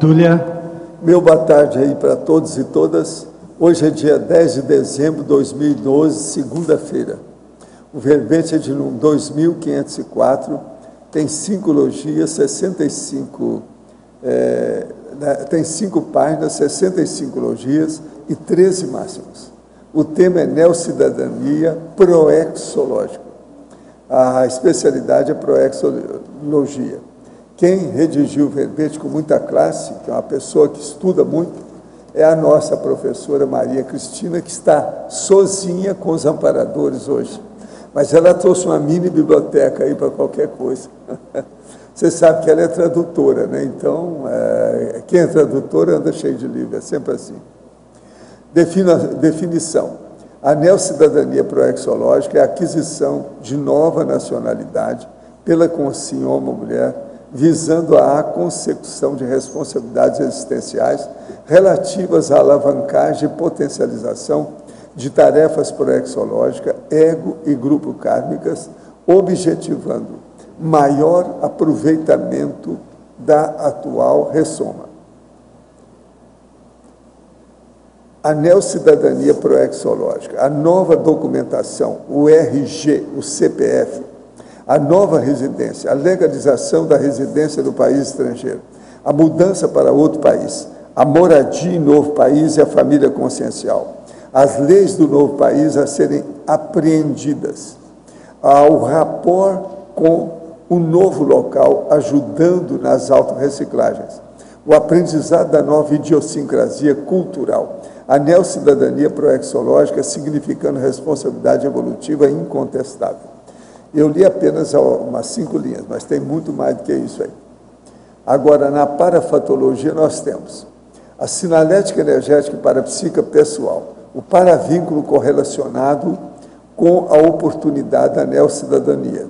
Túlia. Meu boa tarde aí para todos e todas. Hoje é dia 10 de dezembro de 2012, segunda-feira. O verbete é de número 2504, tem 5 logias, 65, tem 5 páginas, 65 logias e 13 máximas. O tema é neocidadania proexológica. A especialidade é proexologia. Quem redigiu o verbete com muita classe, que é uma pessoa que estuda muito, é a nossa professora Maria Cristina, que está sozinha com os amparadores hoje. Mas ela trouxe uma mini biblioteca aí para qualquer coisa. Você sabe que ela é tradutora, né? Então, quem é tradutor anda cheio de livro, é sempre assim. Definição. A neocidadania proexológica é a aquisição de nova nacionalidade pela consciência homem ou mulher, visando a consecução de responsabilidades existenciais relativas à alavancagem e potencialização de tarefas proexológicas, ego e grupo kármicas, objetivando maior aproveitamento da atual ressoma. A neocidadania proexológica, a nova documentação, o RG, o CPF, a nova residência, a legalização da residência do país estrangeiro, a mudança para outro país, a moradia em novo país e a família consciencial, as leis do novo país a serem apreendidas, ao rapport com o novo local, ajudando nas autorreciclagens, o aprendizado da nova idiosincrasia cultural, a neocidadania proexológica significando responsabilidade evolutiva incontestável. Eu li apenas umas 5 linhas, mas tem muito mais do que isso aí. Agora, na parafatologia, nós temos a sinalética energética e parapsíquica pessoal, o paravínculo correlacionado com a oportunidade da neocidadania,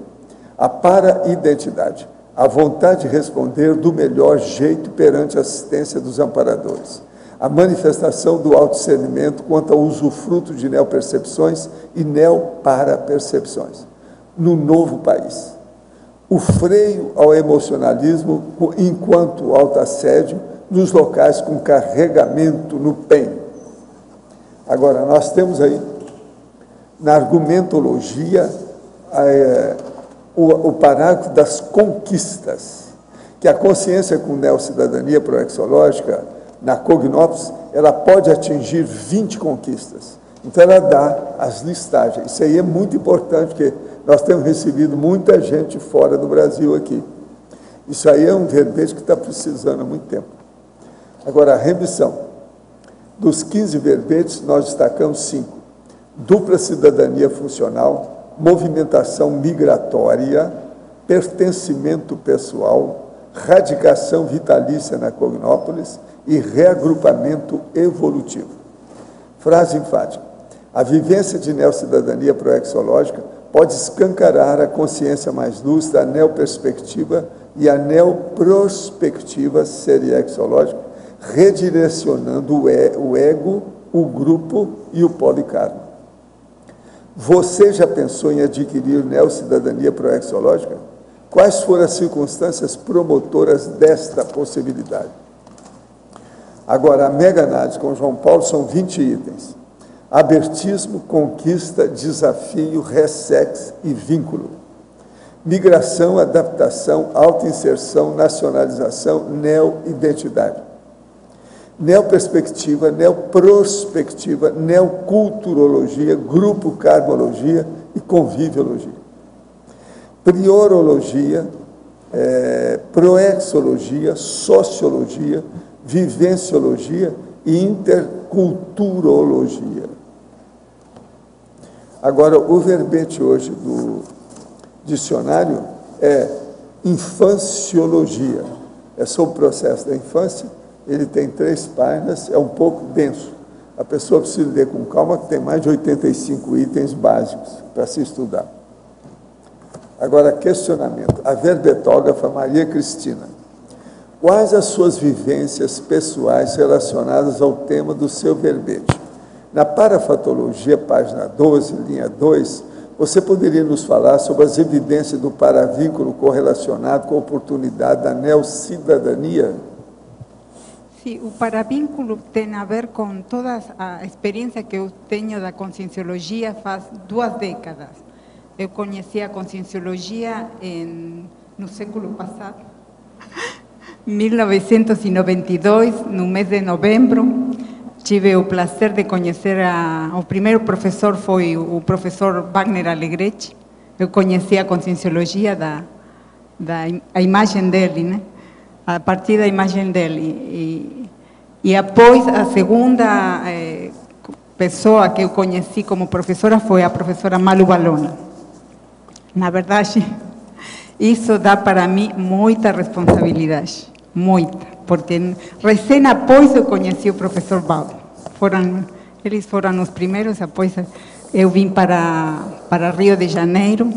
a para-identidade, a vontade de responder do melhor jeito perante a assistência dos amparadores, a manifestação do autodiscernimento quanto ao usufruto de neopercepções e neoparapercepções no novo país. O freio ao emocionalismo enquanto autoassédio nos locais com carregamento no PEN. Agora, nós temos aí, na argumentologia, o parágrafo das conquistas, que a consciência com neocidadania proexológica, na Cognópolis, ela pode atingir 20 conquistas. Então, ela dá as listagens. Isso aí é muito importante, porque nós temos recebido muita gente fora do Brasil aqui. Isso aí é um verbete que está precisando há muito tempo. Agora, a remissão. Dos 15 verbetes, nós destacamos 5. Dupla cidadania funcional, movimentação migratória, pertencimento pessoal, radicação vitalícia na Cognópolis e reagrupamento evolutivo. Frase enfática. A vivência de neocidadania proexológica pode escancarar a consciência mais lúcida, a neoperspectiva e a neoprospectiva seriexológica, redirecionando o ego, o grupo e o policarmo. Você já pensou em adquirir neocidadania proexológica? Quais foram as circunstâncias promotoras desta possibilidade? Agora, a mega análise com João Paulo são 20 itens. Abertismo, conquista, desafio, ressex e vínculo. Migração, adaptação, autoinserção, nacionalização, neo-identidade. Neoperspectiva, neoprospectiva, neoculturologia, grupo karmologia e conviviologia. Priorologia, proexologia, sociologia, vivenciologia e interculturologia. Agora, o verbete hoje do dicionário é infanciologia. É sobre o processo da infância, ele tem 3 páginas, é um pouco denso. A pessoa precisa ler com calma, que tem mais de 85 itens básicos para se estudar. Agora, questionamento. A verbetógrafa Maria Cristina. Quais as suas vivências pessoais relacionadas ao tema do seu verbete? Na parafatologia, página 12, linha 2, você poderia nos falar sobre as evidências do paravínculo correlacionado com a oportunidade da neocidadania? Sim, o paravínculo tem a ver com toda a experiência que eu tenho da conscienciologia faz 2 décadas. Eu conheci a conscienciologia no século passado, 1992, no mês de novembro. Tive o prazer de conhecer o primeiro professor foi o professor Wagner Alegrete. Eu conheci a conscienciologia a imagem dele, né? A partir da imagem dele. E após, a segunda pessoa que eu conheci como professora foi a professora Malu Balona. Na verdade, isso dá para mim muita responsabilidade, muita, porque recém após eu conheci o professor Baldo. Eles foram os primeiros, após eu vim para Rio de Janeiro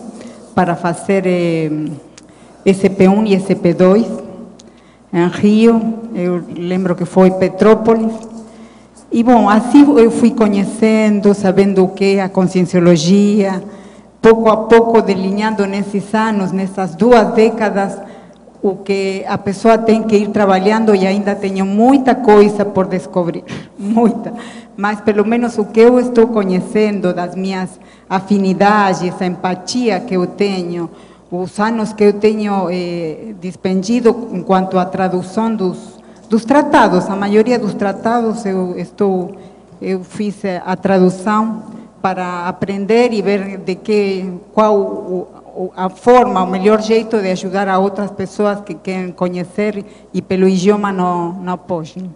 para fazer SP1 e SP2. Em Rio, eu lembro que foi Petrópolis. E, bom, assim eu fui conhecendo, sabendo o que é a conscienciologia, pouco a pouco delineando nesses anos, nessas 2 décadas, o que a pessoa tem que ir trabalhando e ainda tenho muita coisa por descobrir, muita. Mas, pelo menos, o que eu estou conhecendo das minhas afinidades, a empatia que eu tenho, os anos que eu tenho despendido em quanto à tradução dos tratados, a maioria dos tratados eu fiz a tradução para aprender e ver qual a forma, o melhor jeito de ajudar a outras pessoas que querem conhecer e pelo idioma não podem.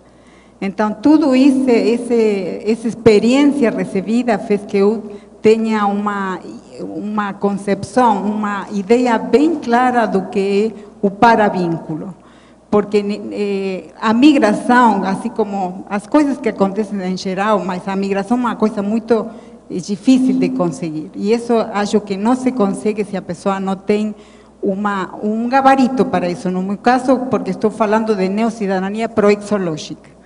Então, tudo isso, essa experiência recebida fez que eu tenha uma concepção, uma ideia bem clara do que é o paravínculo. Porque a migração, assim como as coisas que acontecem em geral, mas a migração é uma coisa muito difícil de conseguir. E isso acho que não se consegue se a pessoa não tem um gabarito para isso. No meu caso, porque estou falando de neocidadania proexológica.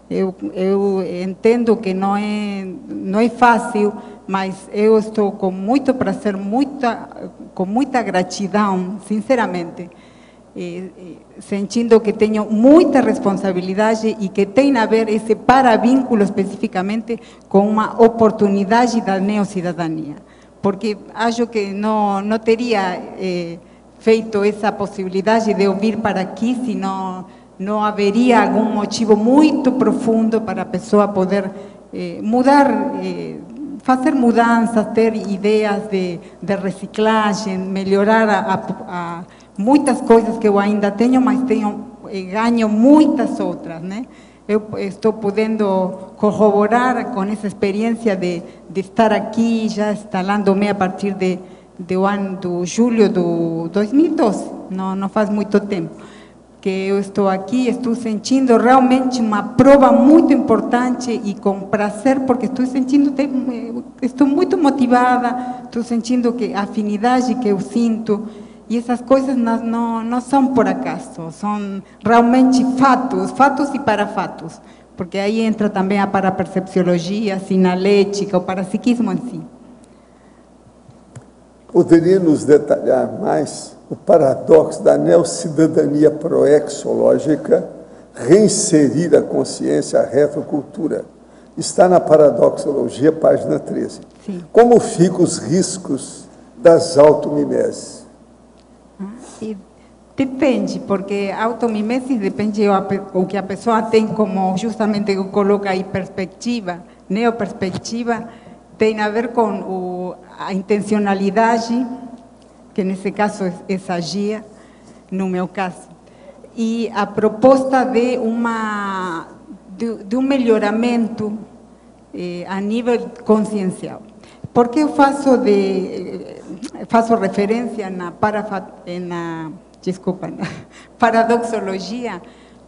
Eu entendo que não é fácil, mas eu estou com muito prazer, com muita gratidão, sinceramente, sentindo que tenho muita responsabilidade e que tem a ver esse paravínculo especificamente com uma oportunidade da neocidadania. Porque acho que não teria feito essa possibilidade de eu vir para aqui se não haveria algum motivo muito profundo para a pessoa poder mudar, fazer mudanças, ter ideias de reciclagem, melhorar muitas coisas que eu ainda tenho, mas ganho muitas outras, né? Eu estou podendo corroborar com essa experiência de estar aqui, já instalando-me a partir do julho de 2012, não faz muito tempo que eu estou aqui, estou sentindo realmente uma prova muito importante e com prazer, porque estou muito motivada, estou sentindo que a afinidade que eu sinto, e essas coisas não são por acaso, são realmente fatos e parafatos, porque aí entra também a parapercepciologia, a sinalética, o parapsiquismo em si. Poderia nos detalhar mais o paradoxo da neocidadania proexológica, reinserir a consciência à retrocultura? Está na Paradoxologia, página 13. Sim. Como ficam os riscos das automimeses? Depende, porque a automimese depende do que a pessoa tem, como justamente eu coloco aí, perspectiva, neoperspectiva, tem a ver com a intencionalidade, que nesse caso é sagia, no meu caso, e a proposta de um melhoramento a nível consciencial. Porque eu faço referência na paradoxologia,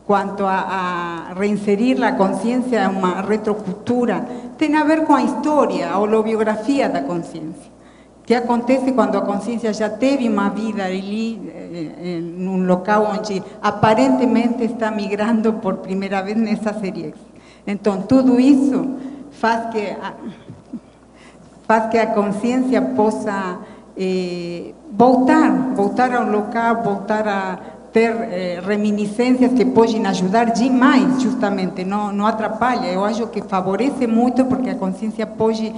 quanto a reinserir a consciência em uma retrocultura, tem a ver com a história, a holobiografia da consciência. O que acontece quando a consciência já teve uma vida ali, em um local onde aparentemente está migrando por primeira vez nessa série. Então, tudo isso faz que a consciência possa voltar ao local, voltar ter reminiscências que podem ajudar demais, justamente, não atrapalha. Eu acho que favorece muito, porque a consciência pode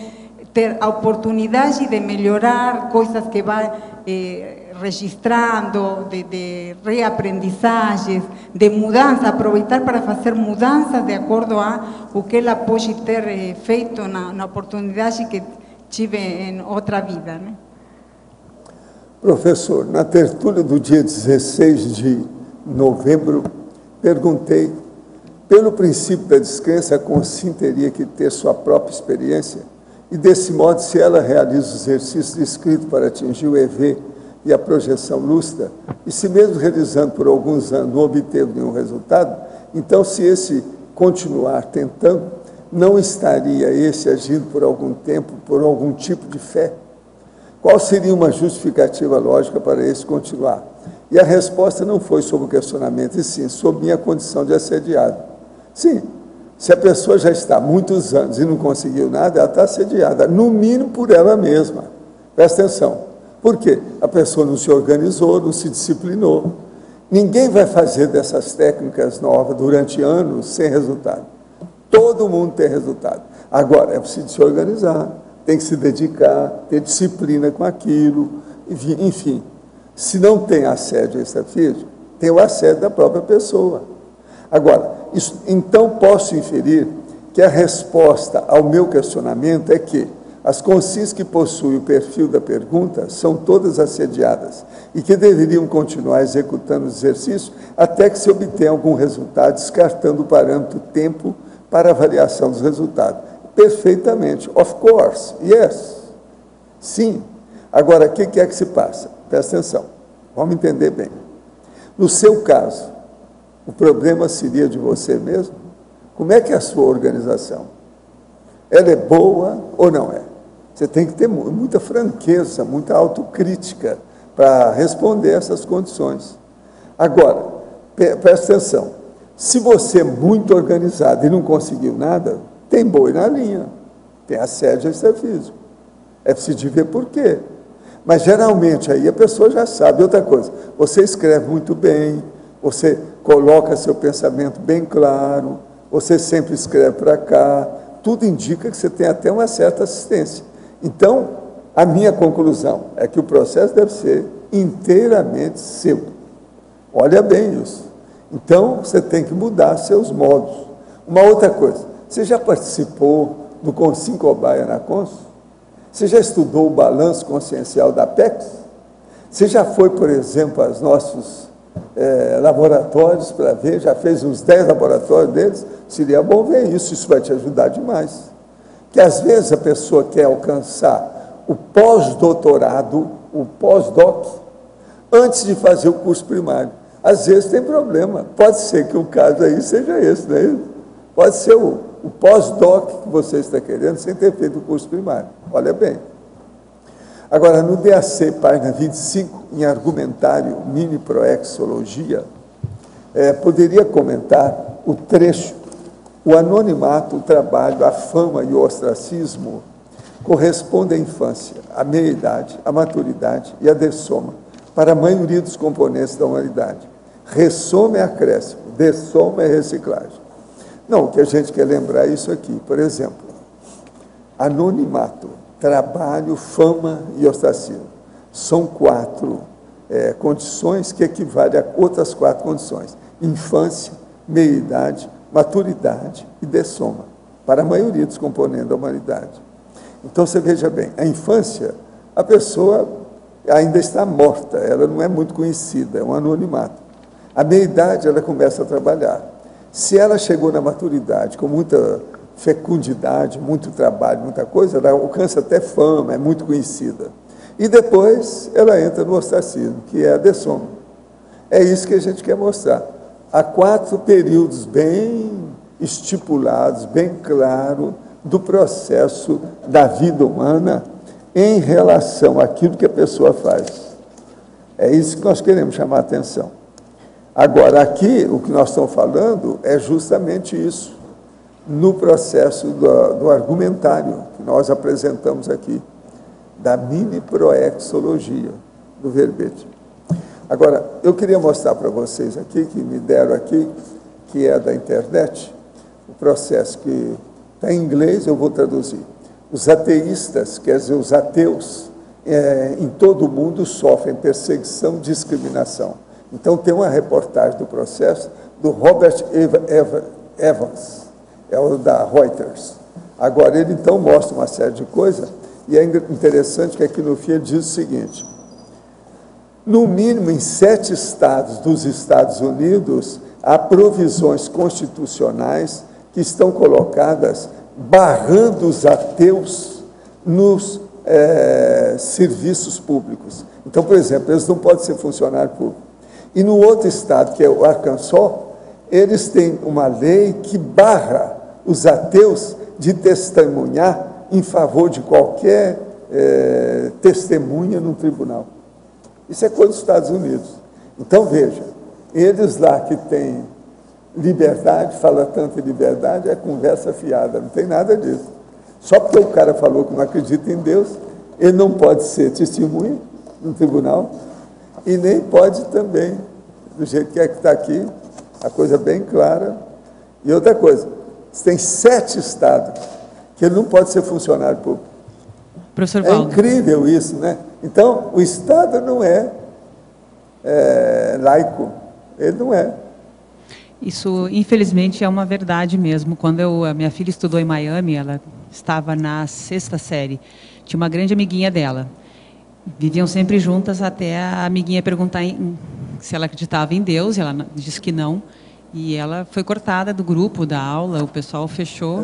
ter a oportunidade de melhorar coisas que vai registrando, de reaprendizagens, de mudança, aproveitar para fazer mudanças de acordo a o que ela pode ter feito na oportunidade que tive em outra vida, né? Professor, na tertúlia do dia 16 de novembro, perguntei, pelo princípio da descrença, a consciência teria que ter sua própria experiência, e desse modo, se ela realiza os exercícios descritos para atingir o EV e a projeção lúcida, e se mesmo realizando por alguns anos não obteve nenhum resultado, então, se esse continuar tentando, não estaria esse agindo por algum tempo, por algum tipo de fé? Qual seria uma justificativa lógica para esse continuar? E a resposta não foi sobre o questionamento, e sim sobre minha condição de assediado. Sim, se a pessoa já está há muitos anos e não conseguiu nada, ela está assediada, no mínimo por ela mesma. Presta atenção. Por quê? A pessoa não se organizou, não se disciplinou. Ninguém vai fazer dessas técnicas novas durante anos sem resultado. Todo mundo tem resultado. Agora, é preciso se organizar, tem que se dedicar, ter disciplina com aquilo, enfim. Se não tem assédio extrafísico, tem o assédio da própria pessoa. Agora, então posso inferir que a resposta ao meu questionamento é que as consciências que possuem o perfil da pergunta são todas assediadas e que deveriam continuar executando os exercícios até que se obtenha algum resultado, descartando o parâmetro tempo para avaliação dos resultados. Perfeitamente. Of course. Yes. Sim. Agora, o que é que se passa? Presta atenção. Vamos entender bem. No seu caso, o problema seria de você mesmo? Como é que é a sua organização? Ela é boa ou não é? Você tem que ter muita franqueza, muita autocrítica para responder essas condições. Agora, presta atenção. Se você é muito organizado e não conseguiu nada, tem boi na linha, tem assédio extrafísico. É preciso ver por quê. Mas, geralmente, aí a pessoa já sabe. Outra coisa, você escreve muito bem, você coloca seu pensamento bem claro, você sempre escreve para cá, tudo indica que você tem até uma certa assistência. Então, a minha conclusão é que o processo deve ser inteiramente seu. Olha bem isso. Então, você tem que mudar seus modos. Uma outra coisa, você já participou do Consim Cobaia na Cons? Você já estudou o balanço consciencial da PEX? Você já foi, por exemplo, aos nossos laboratórios para ver? Já fez uns 10 laboratórios deles? Seria bom ver isso vai te ajudar demais. Que às vezes a pessoa quer alcançar o pós-doutorado, o pós-doc, antes de fazer o curso primário. Às vezes tem problema. Pode ser que o caso aí seja esse, não é isso? Pode ser o pós-doc que você está querendo sem ter feito o curso primário. Olha bem. Agora, no DAC, página 25, em argumentário mini proexologia, poderia comentar o trecho: o anonimato, o trabalho, a fama e o ostracismo correspondem à infância, à meia-idade, à maturidade e à dessoma, para a maioria dos componentes da humanidade. Ressoma é acréscimo, dessoma é reciclagem. Não, o que a gente quer lembrar é isso aqui. Por exemplo, anonimato, trabalho, fama e ostracismo. São 4 condições que equivalem a outras 4 condições. Infância, meia-idade, maturidade e dessoma, para a maioria dos componentes da humanidade. Então, você veja bem, a infância, a pessoa ainda está morta, ela não é muito conhecida, é um anonimato. A meia-idade, ela começa a trabalhar. Se ela chegou na maturidade com muita fecundidade, muito trabalho, muita coisa, ela alcança até fama, é muito conhecida. E depois ela entra no ostracismo, que é a dessoma. É isso que a gente quer mostrar. Há 4 períodos bem estipulados, bem claros, do processo da vida humana em relação àquilo que a pessoa faz. É isso que nós queremos chamar a atenção. Agora, aqui, o que nós estamos falando é justamente isso, no processo do argumentário que nós apresentamos aqui, da mini proexologia, do verbete. Agora, eu queria mostrar para vocês aqui, que me deram aqui, que é da internet, o processo que está em inglês, eu vou traduzir. Os ateístas, quer dizer, os ateus, em todo o mundo sofrem perseguição, discriminação. Então, tem uma reportagem do processo do Robert Evans, é o da Reuters. Agora, ele então mostra uma série de coisas, e é interessante que aqui no fim ele diz o seguinte: no mínimo em 7 estados dos Estados Unidos, há provisões constitucionais que estão colocadas barrando os ateus nos serviços públicos. Então, por exemplo, eles não podem ser funcionário público. E no outro estado, que é o Arkansas, eles têm uma lei que barra os ateus de testemunhar em favor de qualquer testemunha no tribunal. Isso é coisa dos Estados Unidos. Então, veja, eles lá que têm liberdade, fala tanto em liberdade, é conversa fiada, não tem nada disso. Só porque o cara falou que não acredita em Deus, ele não pode ser testemunha no tribunal e nem pode também, do jeito que está aqui, a coisa bem clara. E outra coisa, tem 7 estados que ele não pode ser funcionário público. Professor Valdo. É incrível isso, né? Então, o Estado não é laico, ele não é. Isso, infelizmente, é uma verdade mesmo. Quando a minha filha estudou em Miami, ela estava na 6ª série, tinha uma grande amiguinha dela. Viviam sempre juntas até a amiguinha perguntar se ela acreditava em Deus, e ela disse que não. E ela foi cortada do grupo, da aula, o pessoal fechou,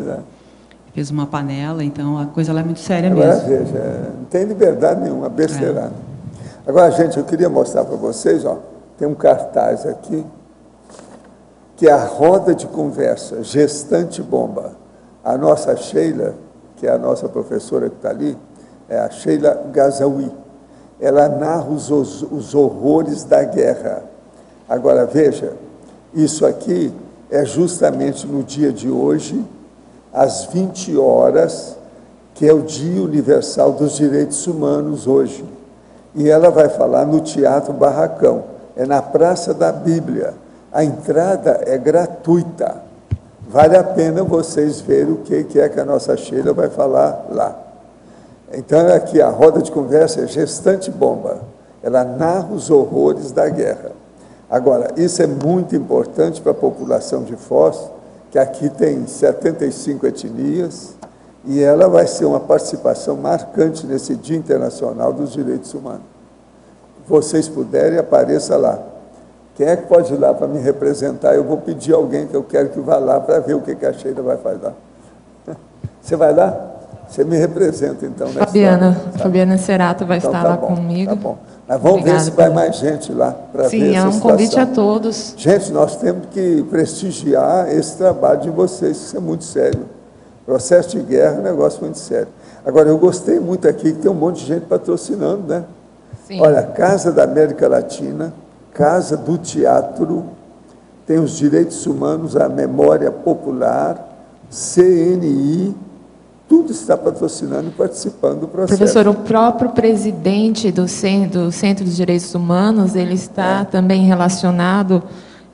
fez uma panela, então a coisa lá é muito séria mesmo. Agora, veja, não tem liberdade nenhuma, besteirada. Agora, gente, eu queria mostrar para vocês, ó, tem um cartaz aqui, que é a roda de conversa, gestante bomba. A nossa Sheila, que é a nossa professora que está ali, é a Sheila Gazawi. Ela narra os horrores da guerra. Agora, veja, isso aqui é justamente no dia de hoje, às 20 horas, que é o Dia Universal dos Direitos Humanos hoje. E ela vai falar no Teatro Barracão, é na Praça da Bíblia. A entrada é gratuita. Vale a pena vocês verem o que é que a nossa Sheila vai falar lá. Então, aqui a roda de conversa é gestante bomba. Ela narra os horrores da guerra. Agora, isso é muito importante para a população de Foz, que aqui tem 75 etnias, e ela vai ser uma participação marcante nesse Dia Internacional dos Direitos Humanos. Vocês puderem, apareça lá. Quem é que pode ir lá para me representar? Eu vou pedir alguém que eu quero que vá lá para ver o que a Sheila vai fazer lá. Você vai lá? Você me representa, então, nessa Fabiana, tá? Fabiana Cerato vai então, estar lá comigo. Tá bom. Mas vamos ver se vai mais gente lá para ver essa situação. Sim, é um convite a todos. Gente, nós temos que prestigiar esse trabalho de vocês, isso é muito sério. Processo de guerra é um negócio muito sério. Agora, eu gostei muito aqui que tem um monte de gente patrocinando, né? Sim. Olha, Casa da América Latina, Casa do Teatro, tem os Direitos Humanos, a Memória Popular, CNI, tudo está patrocinando e participando do processo. Professor, o próprio presidente do Centro de Direitos Humanos, ele está também relacionado,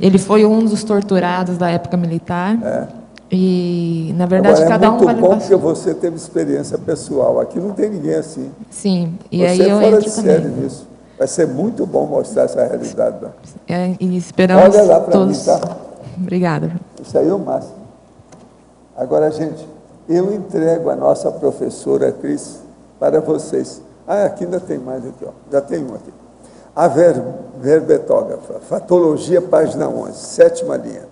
ele foi um dos torturados da época militar, e, na verdade, agora, cada um vai é muito bom porque você teve experiência pessoal, aqui não tem ninguém assim. Sim, e você aí eu fora entro de série também. nisso. Vai ser muito bom mostrar essa realidade. E esperamos olha lá para todos. mim, tá? Obrigada. Isso aí é o máximo. Agora, gente, eu entrego a nossa professora Cris para vocês. Aqui ainda tem mais aqui, ó. Já tem um aqui. A verbetógrafa, Fatologia, página 11, 7ª linha.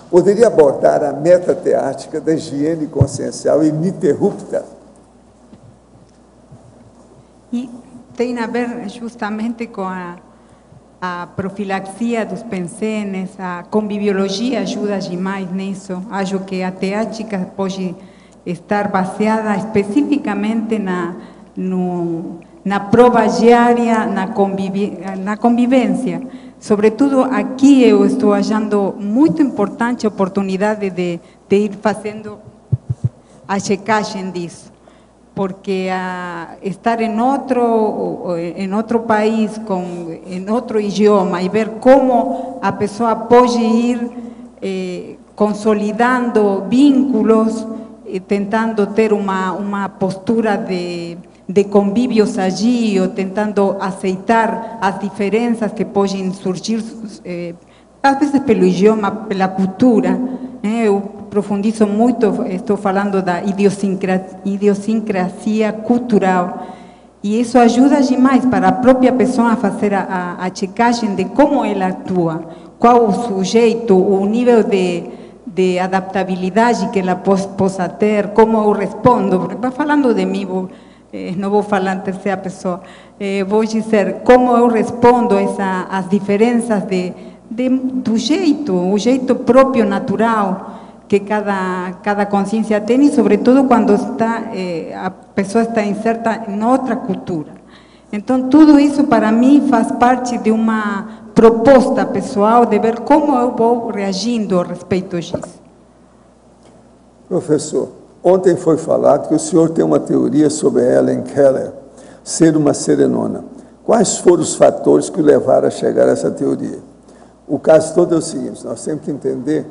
Poderia abordar a metateática da higiene consciencial ininterrupta? E tem a ver justamente com a profilaxia dos pensenes, a conviviologia ajuda demais nisso. Acho que a teática pode estar baseada especificamente na prova diária, na convivência. Sobretudo aqui eu estou achando muito importante a oportunidade de ir fazendo a checagem disso. porque estar en otro país, en otro idioma, y ver cómo a pessoa pode ir consolidando vínculos, tentando ter uma postura de convívios allí, ou tentando aceitar as diferenças que podem surgir, às vezes pelo idioma, pela cultura. Eu profundizo muito, estou falando da idiosincrasia cultural, e isso ajuda demais para a própria pessoa a fazer a checagem de como ela atua, qual o sujeito, o nível de adaptabilidade que ela possa ter, como eu respondo. Falando de mim, não vou falar em terceira pessoa, vou dizer como eu respondo às diferenças do jeito, o jeito próprio, natural, que cada consciência tem, e sobretudo quando a pessoa está inserta em outra cultura. Então, tudo isso para mim faz parte de uma proposta pessoal de ver como eu vou reagindo a respeito disso. Professor, ontem foi falado que o senhor tem uma teoria sobre Helen Keller ser uma serenona. Quais foram os fatores que o levaram a chegar a essa teoria? O caso todo é o seguinte: nós temos que entender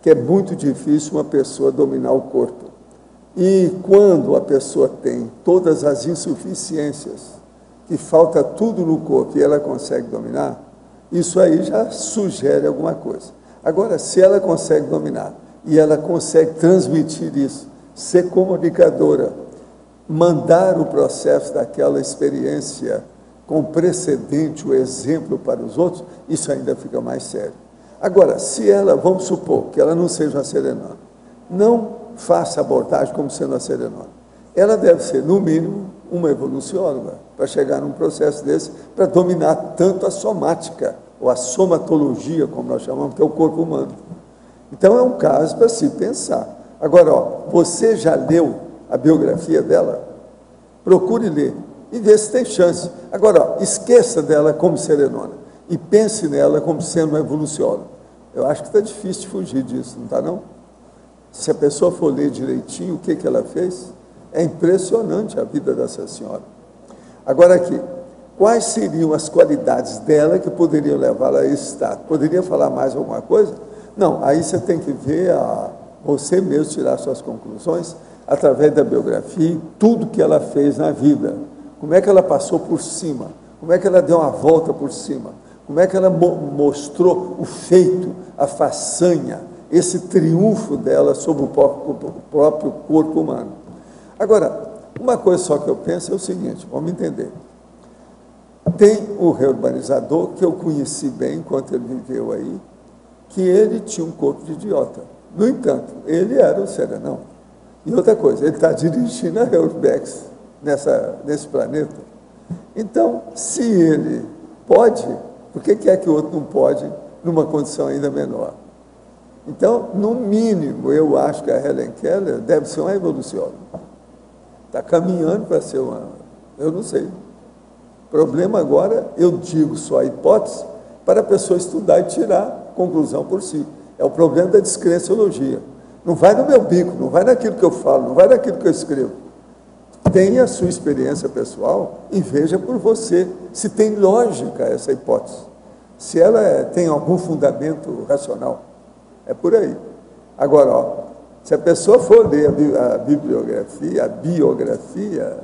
que é muito difícil uma pessoa dominar o corpo. E quando a pessoa tem todas as insuficiências, que falta tudo no corpo e ela consegue dominar, isso aí já sugere alguma coisa. Agora, se ela consegue dominar e ela consegue transmitir isso, ser comunicadora, mandar o processo daquela experiência com precedente, o exemplo para os outros, isso ainda fica mais sério. Agora, se ela, vamos supor que ela não seja uma serenona, não faça abordagem como sendo uma serenona, ela deve ser, no mínimo, uma evolucióloga, para chegar num processo desse, para dominar tanto a somática, ou a somatologia, como nós chamamos, que é o corpo humano. Então, é um caso para se pensar. Agora, você já leu a biografia dela? Procure ler e ver se tem chance. Agora, esqueça dela como serenona e pense nela como sendo uma evolucióloga. Eu acho que está difícil de fugir disso, não está não? Se a pessoa for ler direitinho o que ela fez, é impressionante a vida dessa senhora. Agora aqui, quais seriam as qualidades dela que poderiam levá-la a esse estado? Poderia falar mais alguma coisa? Não, aí você tem que ver, você mesmo tirar suas conclusões através da biografia, tudo que ela fez na vida. Como é que ela passou por cima? Como é que ela deu uma volta por cima? Como é que ela mostrou o feito, a façanha, esse triunfo dela sobre o próprio corpo humano? Agora, uma coisa só que eu penso é o seguinte, vamos entender. Tem o reurbanizador, que eu conheci bem enquanto ele viveu aí, que ele tinha um corpo de idiota. No entanto, ele era um serenão. E outra coisa, ele está dirigindo a Reurbex nesse planeta. Então, se ele pode, por que é que o outro não pode numa condição ainda menor? Então, no mínimo, eu acho que a Helen Keller deve ser uma evolucióloga. Está caminhando para ser uma... Eu não sei. O problema agora, eu digo só a hipótese, para a pessoa estudar e tirar conclusão por si. É o problema da descrenciologia. Não vai no meu bico, não vai naquilo que eu falo, não vai naquilo que eu escrevo. Tenha a sua experiência pessoal e veja por você se tem lógica essa hipótese. Se ela tem algum fundamento racional. É por aí. Agora, se a pessoa for ler a biografia,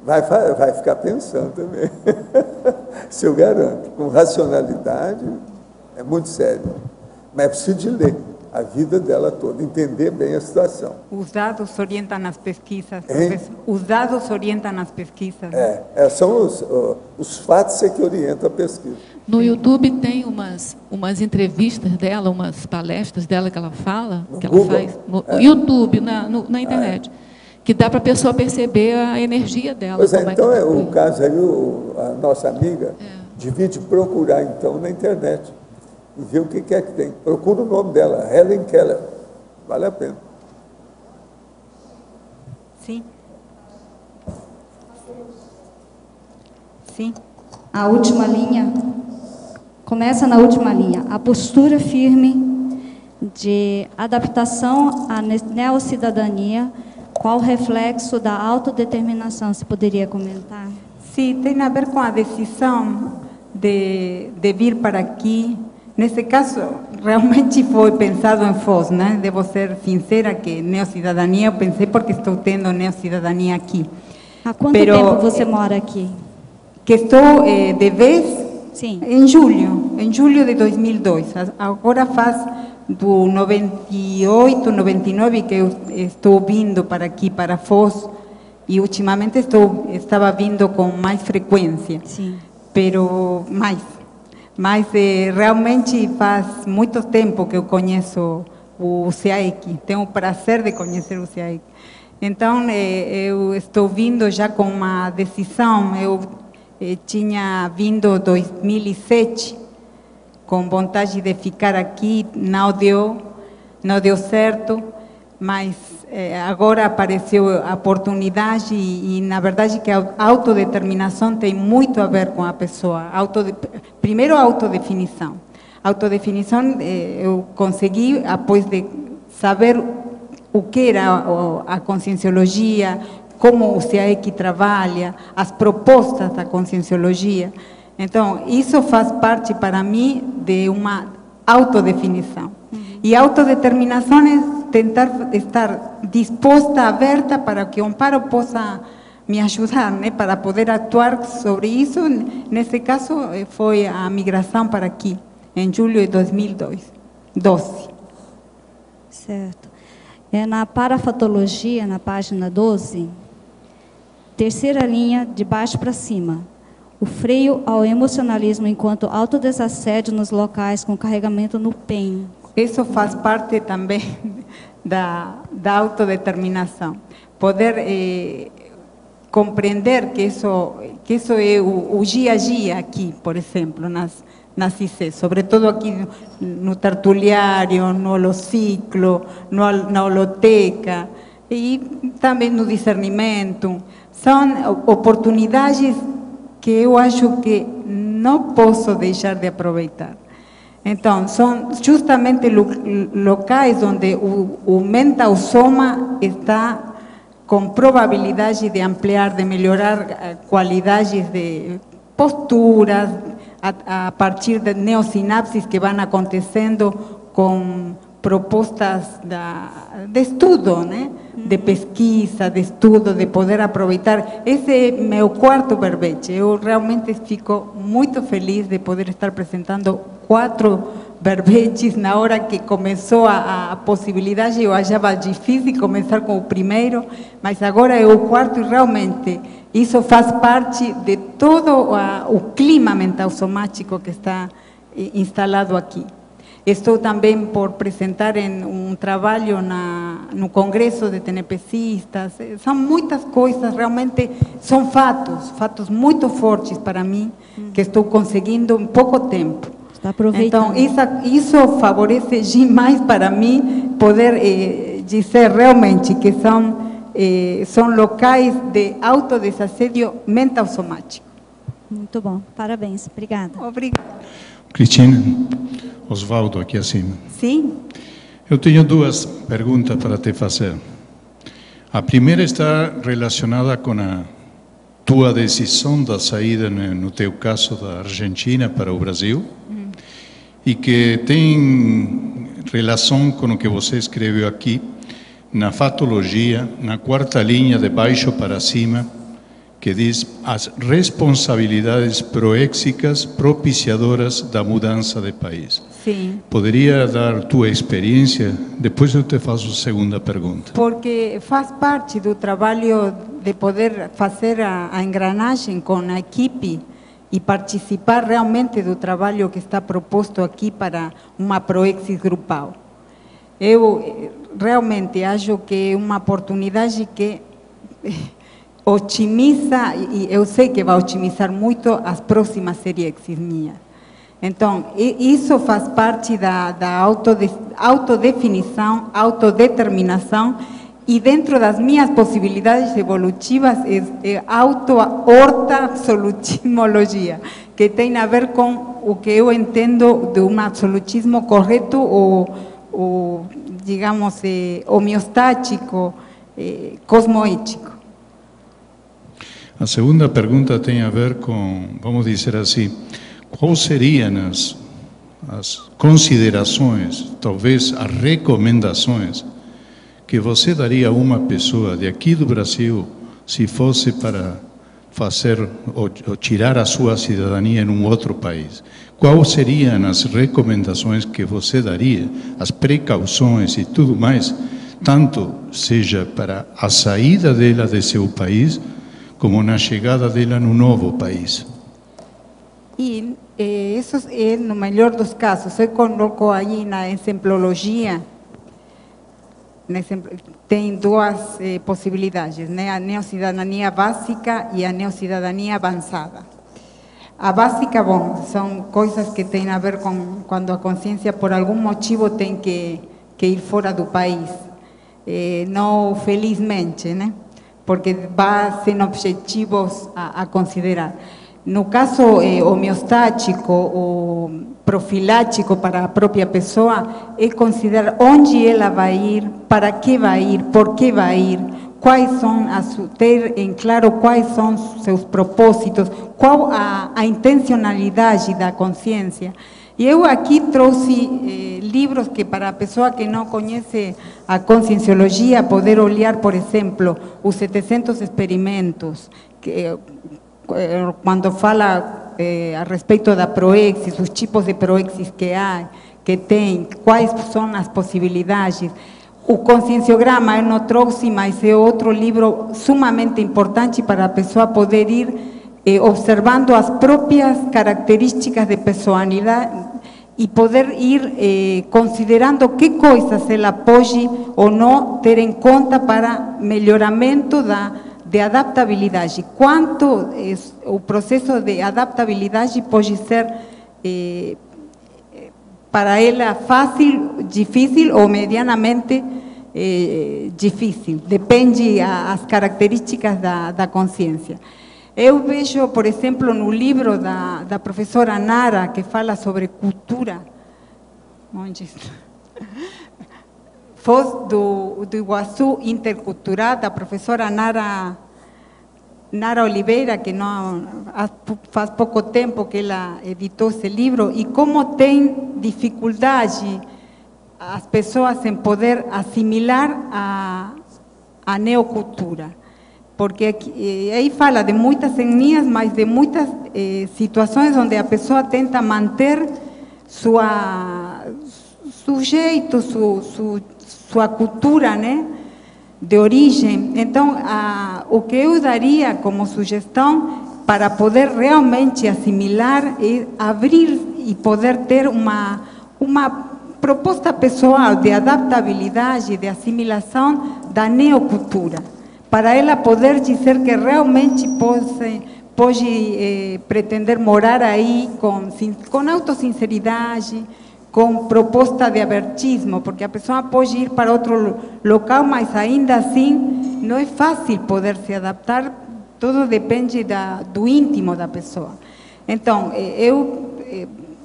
vai ficar pensando também. Se eu garanto, com racionalidade, é muito sério. Mas é preciso de ler a vida dela toda, entender bem a situação. Os dados orientam as pesquisas. Os dados orientam as pesquisas. São os fatos que orientam a pesquisa. No YouTube tem umas entrevistas dela, umas palestras dela que ela fala, que ela faz. No YouTube, na internet. Que dá para a pessoa perceber a energia dela. Pois é, então é o caso aí, a nossa amiga devia te procurar então na internet e ver o que é que tem. Procura o nome dela, Helen Keller. Vale a pena. Sim. Sim. A última linha, começa na última linha. A postura firme de adaptação à neocidadania qual o reflexo da autodeterminação? Se poderia comentar? Sim, tem a ver com a decisão de vir para aqui. Nesse caso, realmente foi pensado em Foz, né? Devo ser sincera que neocidadania eu pensei porque estou tendo neocidadania aqui. Há quanto tempo você mora aqui? Que estou de vez? Sim. Em julho de 2002. Agora faz do 98, 99 que eu estou vindo para aqui, para Foz, e ultimamente estava vindo com mais frequência. Sim. Pero mas realmente faz muito tempo que eu conheço o CEAEC, tenho o prazer de conhecer o CEAEC. Então, eu estou vindo já com uma decisão. Eu tinha vindo em 2007 com vontade de ficar aqui, não deu certo, mas agora apareceu a oportunidade e na verdade que a autodeterminação tem muito a ver com a pessoa. Primeiro, a autodefinição. Autodefinição eu consegui após de saber o que era a conscienciologia, como o CEAEC trabalha, as propostas da conscienciologia. Então, isso faz parte para mim de uma autodefinição. E autodeterminação é tentar estar disposta, aberta para que o Amparo possa me ajudar, né, para poder atuar sobre isso. Nesse caso, foi a migração para aqui, em julho de 2012. Certo. Na parafatologia, na página 12, terceira linha, de baixo para cima. O freio ao emocionalismo enquanto autodesassédio nos locais com carregamento no PEN. Isso faz parte também da autodeterminação. Poder compreender que isso é o dia a dia aqui, por exemplo, nas IC, sobretudo aqui no tertuliário, no holociclo, na holoteca, e também no discernimento. São oportunidades que eu acho que não posso deixar de aproveitar. Então, são justamente locais onde o mental soma está com probabilidade de ampliar, de melhorar qualidades de posturas, a partir de neosinapses que vão acontecendo com propostas de estudo, né? De pesquisa, de estudo, de poder aproveitar. Esse é meu quarto verbete. Eu realmente fico muito feliz de poder estar apresentando 4 verbetes na hora que começou a possibilidade. Eu achava difícil começar com o primeiro, mas agora é o quarto e realmente isso faz parte de todo o clima mental somático que está instalado aqui. Estou também por apresentar um trabalho no Congresso de TNPCistas. São muitas coisas, realmente são fatos muito fortes para mim, que estou conseguindo em pouco tempo. Está aproveitando. Então, isso favorece demais para mim poder dizer realmente que são locais de autodesassédio mental somático. Muito bom, parabéns, obrigada. Obrigada. Cristina, Osvaldo aqui acima. Sim. Eu tenho 2 perguntas para te fazer. A primeira está relacionada com a tua decisão da saída, no teu caso, da Argentina para o Brasil, e que tem relação com o que você escreveu aqui, na fatologia, na 4ª linha de baixo para cima, que diz as responsabilidades proéxicas propiciadoras da mudança de país. Sim. Poderia dar tua experiência? Depois eu te faço a segunda pergunta. Porque faz parte do trabalho de poder fazer a engranagem com a equipe e participar realmente do trabalho que está proposto aqui para uma proexis grupal. Eu realmente acho que é uma oportunidade que otimiza, e eu sei que vai otimizar muito as próximas CERIEXs minhas. Então, isso faz parte da autodefinição, autodeterminação, e dentro das minhas possibilidades evolutivas é auto-horta-absolutismologia, que tem a ver com o que eu entendo de um absolutismo correto ou digamos, homeostático, cosmoético. A segunda pergunta tem a ver com, vamos dizer assim, quais seriam as considerações, talvez as recomendações que você daria a uma pessoa de aqui do Brasil se fosse para fazer ou tirar a sua cidadania em um outro país? Quais seriam as recomendações que você daria, as precauções e tudo mais, tanto seja para a saída dela de seu país, como na chegada dela no novo país? E isso é no melhor dos casos. Eu coloco aí na exemplologia, tem duas possibilidades, né? A neocidadania básica e a neocidadania avançada. A básica, bom, são coisas que têm a ver com quando a consciência, por algum motivo, tem que ir fora do país. Não felizmente, né? Porque vai ser objetivos a considerar. No caso homeostático ou profilático para a própria pessoa, é considerar onde ela vai ir, para que vai ir, por que vai ir, quais são, ter em claro quais são seus propósitos, qual a intencionalidade da consciência. E eu aqui trouxe livros que para a pessoa que não conhece a conscienciologia poder olhar, por exemplo, os 700 experimentos, que quando fala a respeito da proexis, os tipos de proexis que tem, quais são as possibilidades. O conscienciograma eu não trouxe, mas é outro livro sumamente importante para a pessoa poder ir observando as próprias características de personalidade e poder ir considerando que coisas ela pode ou não ter em conta para melhoramento de adaptabilidade. Quanto o processo de adaptabilidade pode ser para ela fácil, difícil ou medianamente difícil. Depende das características da consciência. Eu vejo, por exemplo, no livro da professora Nara, que fala sobre cultura, onde está? Foz do Iguaçu Intercultural, da professora Nara Oliveira, que não, faz pouco tempo que ela editou esse livro, e como tem dificuldade as pessoas em poder assimilar a neocultura. Porque aí fala de muitas etnias, mas de muitas situações onde a pessoa tenta manter seu jeito, sua cultura, né, de origem. Então, o que eu daria como sugestão para poder realmente assimilar é abrir e poder ter uma proposta pessoal de adaptabilidade, de assimilação da neocultura, para ela poder dizer que realmente pode pretender morar aí com autossinceridade, com proposta de abertismo, porque a pessoa pode ir para outro local, mas ainda assim não é fácil poder se adaptar, tudo depende do íntimo da pessoa. Então, eu,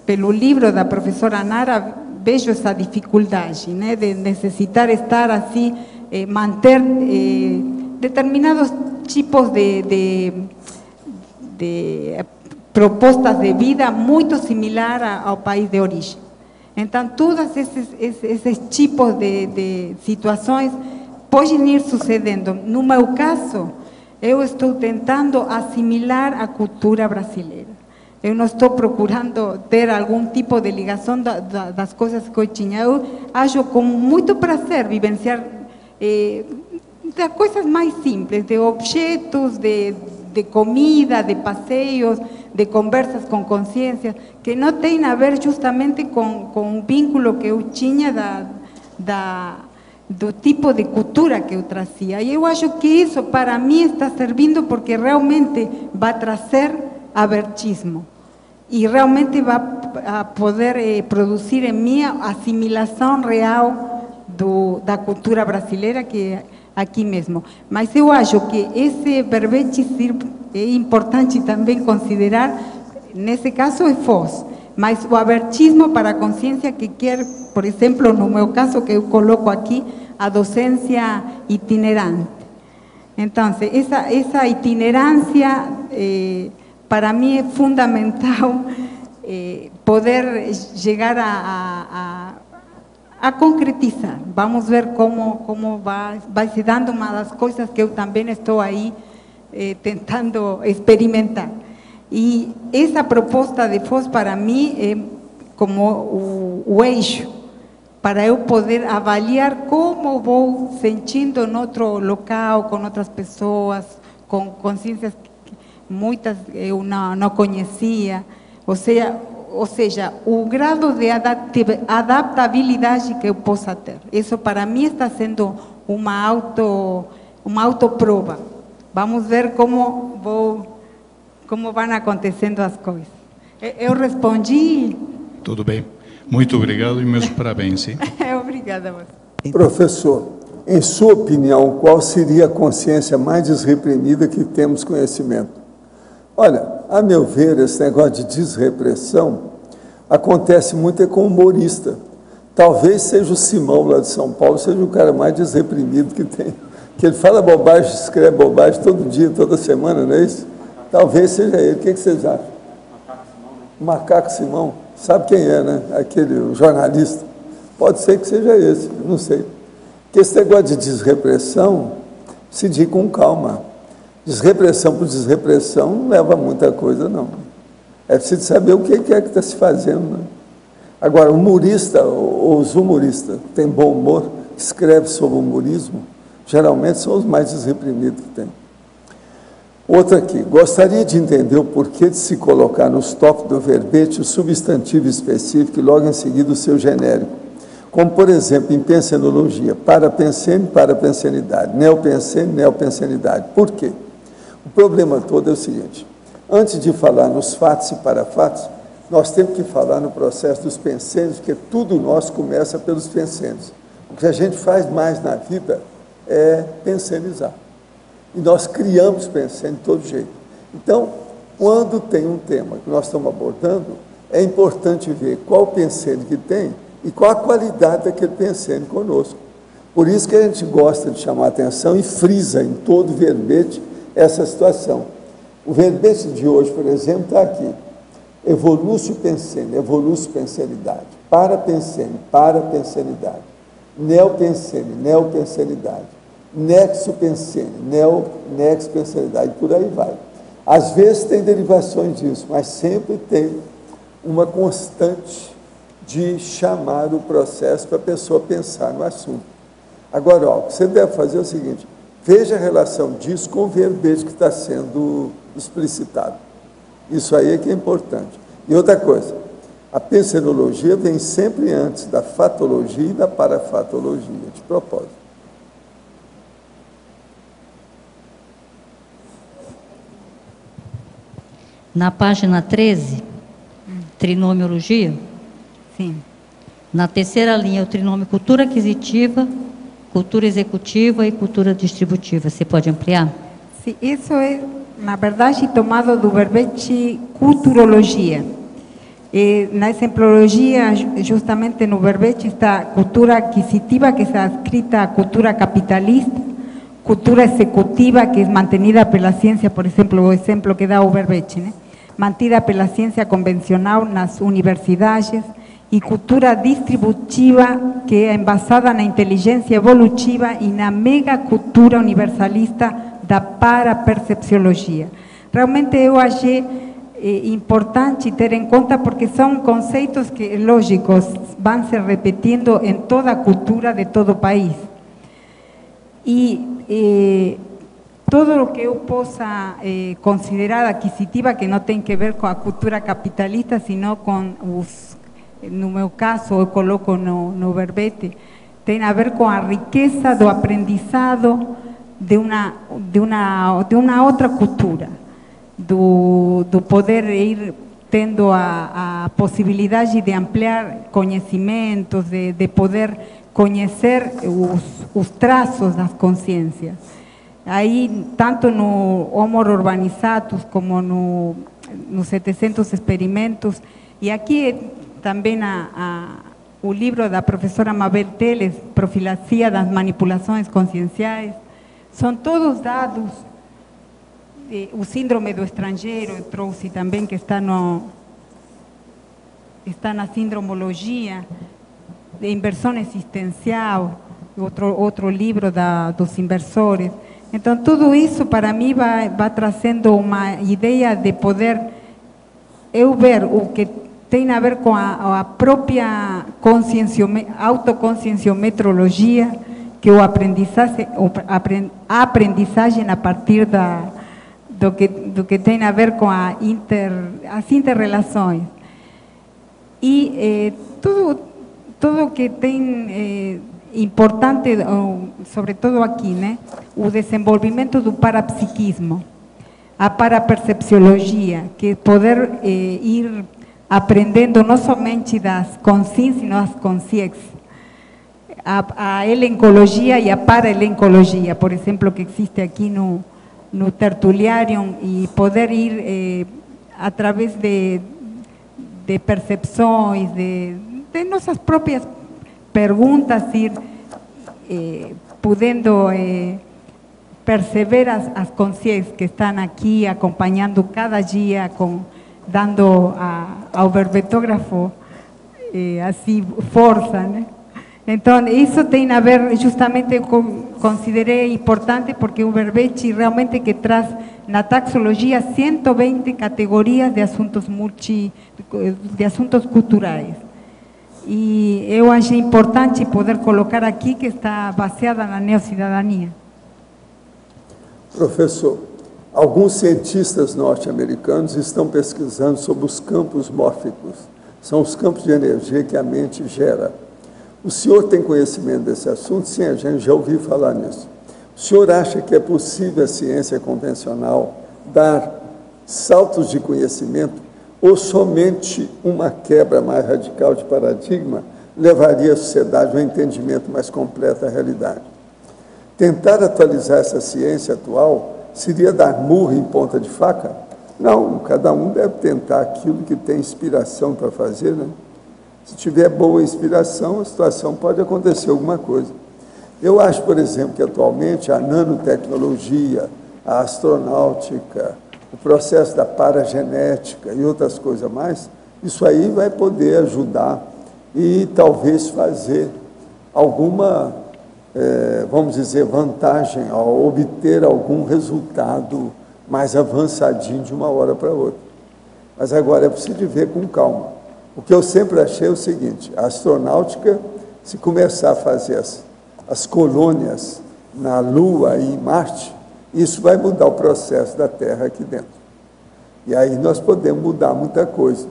pelo livro da professora Nara, vejo essa dificuldade, né, de necessitar estar assim, manter determinados tipos de propostas de vida muito similar ao país de origem. Então, todos esses tipos de situações podem ir sucedendo. No meu caso, eu estou tentando assimilar a cultura brasileira. Eu não estou procurando ter algum tipo de ligação das coisas que eu tinha. Eu acho com muito prazer vivenciar de coisas mais simples, de objetos, de comida, de passeios, de conversas com consciência, que não tem a ver justamente com o vínculo que eu tinha do tipo de cultura que eu trazia. E eu acho que isso para mim está servindo porque realmente vai trazer abertismo e realmente vai poder produzir em mim a assimilação real da cultura brasileira, que é aqui mesmo. Mas eu acho que esse verbete é importante também considerar, nesse caso é Foz, mas o abertismo para a consciência que quer, por exemplo, no meu caso que eu coloco aqui, a docencia itinerante. Entonces, esa itinerancia para mí es fundamental poder llegar a concretizar. Vamos ver cómo vai se dando uma das coisas que eu também estou aí tentando experimentar. E essa proposta de Foz para mim é como o eixo para eu poder avaliar como vou sentindo em outro local, com outras pessoas, com consciências que muitas eu não conhecia, ou seja, o grado de adaptabilidade que eu possa ter. Isso para mim está sendo uma autoprova. Vamos ver como vão acontecendo as coisas. Eu respondi? Tudo bem. Muito obrigado e meus parabéns. Sim? Obrigada a você. Professor, em sua opinião, qual seria a consciência mais desreprimida que temos conhecimento? Olha, a meu ver, esse negócio de desrepressão acontece muito com humorista. Talvez seja o Simão, lá de São Paulo, seja o cara mais desreprimido que tem. Que ele fala bobagem, escreve bobagem todo dia, toda semana, não é isso? Talvez seja ele. O que vocês acham? O Macaco Simão. Sabe quem é, né? Aquele jornalista. Pode ser que seja esse, não sei. Porque esse negócio de desrepressão se diz com calma. Desrepressão por desrepressão não leva a muita coisa, não. É preciso saber o que é que está se fazendo, né? Agora, o humorista, ou os humoristas que têm bom humor, que escreve sobre humorismo, geralmente são os mais desreprimidos que tem. Outra aqui, gostaria de entender o porquê de se colocar nos tópicos do verbete o substantivo específico e logo em seguida o seu genérico. Como, por exemplo, em pensenologia, parapensene, parapensenidade, neopensene, neopensenidade. Por quê? O problema todo é o seguinte, antes de falar nos fatos e parafatos, nós temos que falar no processo dos pensênios, porque tudo nosso começa pelos pensênios. O que a gente faz mais na vida é pensenizar. E nós criamos pensênios de todo jeito. Então, quando tem um tema que nós estamos abordando, é importante ver qual pensênio que tem e qual a qualidade daquele pensênio conosco. Por isso que a gente gosta de chamar a atenção e frisa em todo verbete essa situação. O verbete de hoje, por exemplo, está aqui. Evolúcio pensene, evolúcio pensenidade. Parapensene, parapensenidade. Neopensene, neopensenidade. Nexo pensene, nexo pensenidade. Por aí vai. Às vezes tem derivações disso, mas sempre tem uma constante de chamar o processo para a pessoa pensar no assunto. Agora, ó, o que você deve fazer é o seguinte, veja a relação disso com o verbete que está sendo explicitado. Isso aí é que é importante. E outra coisa, a pensenologia vem sempre antes da fatologia e da parafatologia, de propósito. Na página 13, trinomiologia, sim. Na terceira linha, o trinômio cultura aquisitiva, cultura executiva e cultura distributiva. Você pode ampliar? Sim, isso é, na verdade, tomado do verbete culturologia. Na exemplologia, justamente no verbete, está cultura aquisitiva, que está escrita cultura capitalista, cultura executiva, que é mantenida pela ciência, por exemplo, o exemplo que dá o verbete, né? Mantida pela ciência convencional nas universidades, e cultura distributiva, que é embasada na inteligência evolutiva e na megacultura universalista da parapercepciologia. Realmente eu achei importante ter em conta, porque são conceitos que, lógicos, vão se repetindo em toda a cultura de todo o país. E todo o que eu possa considerar aquisitiva, que não tem que ver com a cultura capitalista, sino com os, no meu caso, eu coloco no verbete, tem a ver com a riqueza do aprendizado de uma outra cultura, do poder ir tendo a possibilidade de ampliar conhecimentos, de poder conhecer os traços das consciências. Aí, tanto no Homo Urbanizatus como nos 700 experimentos, e aqui também o livro da professora Mabel Teles, Profilaxia das Manipulações Conscienciais, são todos dados. O síndrome do estrangeiro, eu trouxe também, que está na sindromologia, de inversão existencial, outro livro dos inversores. Então, tudo isso, para mim, vai trazendo uma ideia de poder eu ver o que tem a ver com a própria autoconscienciometrologia, que é a aprendizagem a partir do que tem a ver com as inter-relações. E tudo que tem importante, sobretudo aqui, né? O desenvolvimento do parapsiquismo, a parapercepciologia, que é poder ir aprendendo não somente das consciências, sino das consciências, a elencologia e a paraelencologia, por exemplo, que existe aqui no Tertuliarium, e poder ir através de percepções, de nossas próprias perguntas, ir podendo perceber as consciências que estão aqui acompanhando cada dia, dando ao verbetógrafo assim força, né? Então, isso tem a ver, justamente, eu considerei importante, porque o verbete realmente que traz na taxologia 120 categorias de assuntos culturais. E eu achei importante poder colocar aqui que está baseada na neocidadania. Professor, alguns cientistas norte-americanos estão pesquisando sobre os campos mórficos. São os campos de energia que a mente gera. O senhor tem conhecimento desse assunto? Sim, a gente já ouviu falar nisso. O senhor acha que é possível a ciência convencional dar saltos de conhecimento, ou somente uma quebra mais radical de paradigma levaria a sociedade a um entendimento mais completo da realidade? Tentar atualizar essa ciência atual seria dar murro em ponta de faca? Não, cada um deve tentar aquilo que tem inspiração para fazer, né? Se tiver boa inspiração, a situação pode acontecer alguma coisa. Eu acho, por exemplo, que atualmente a nanotecnologia, a astronáutica, o processo da paragenética e outras coisas mais, isso aí vai poder ajudar e talvez fazer alguma, vamos dizer, vantagem ao obter algum resultado mais avançadinho de uma hora para outra. Mas agora é preciso ver com calma. O que eu sempre achei é o seguinte: a astronáutica, se começar a fazer as colônias na Lua e em Marte, isso vai mudar o processo da Terra aqui dentro. E aí nós podemos mudar muita coisa.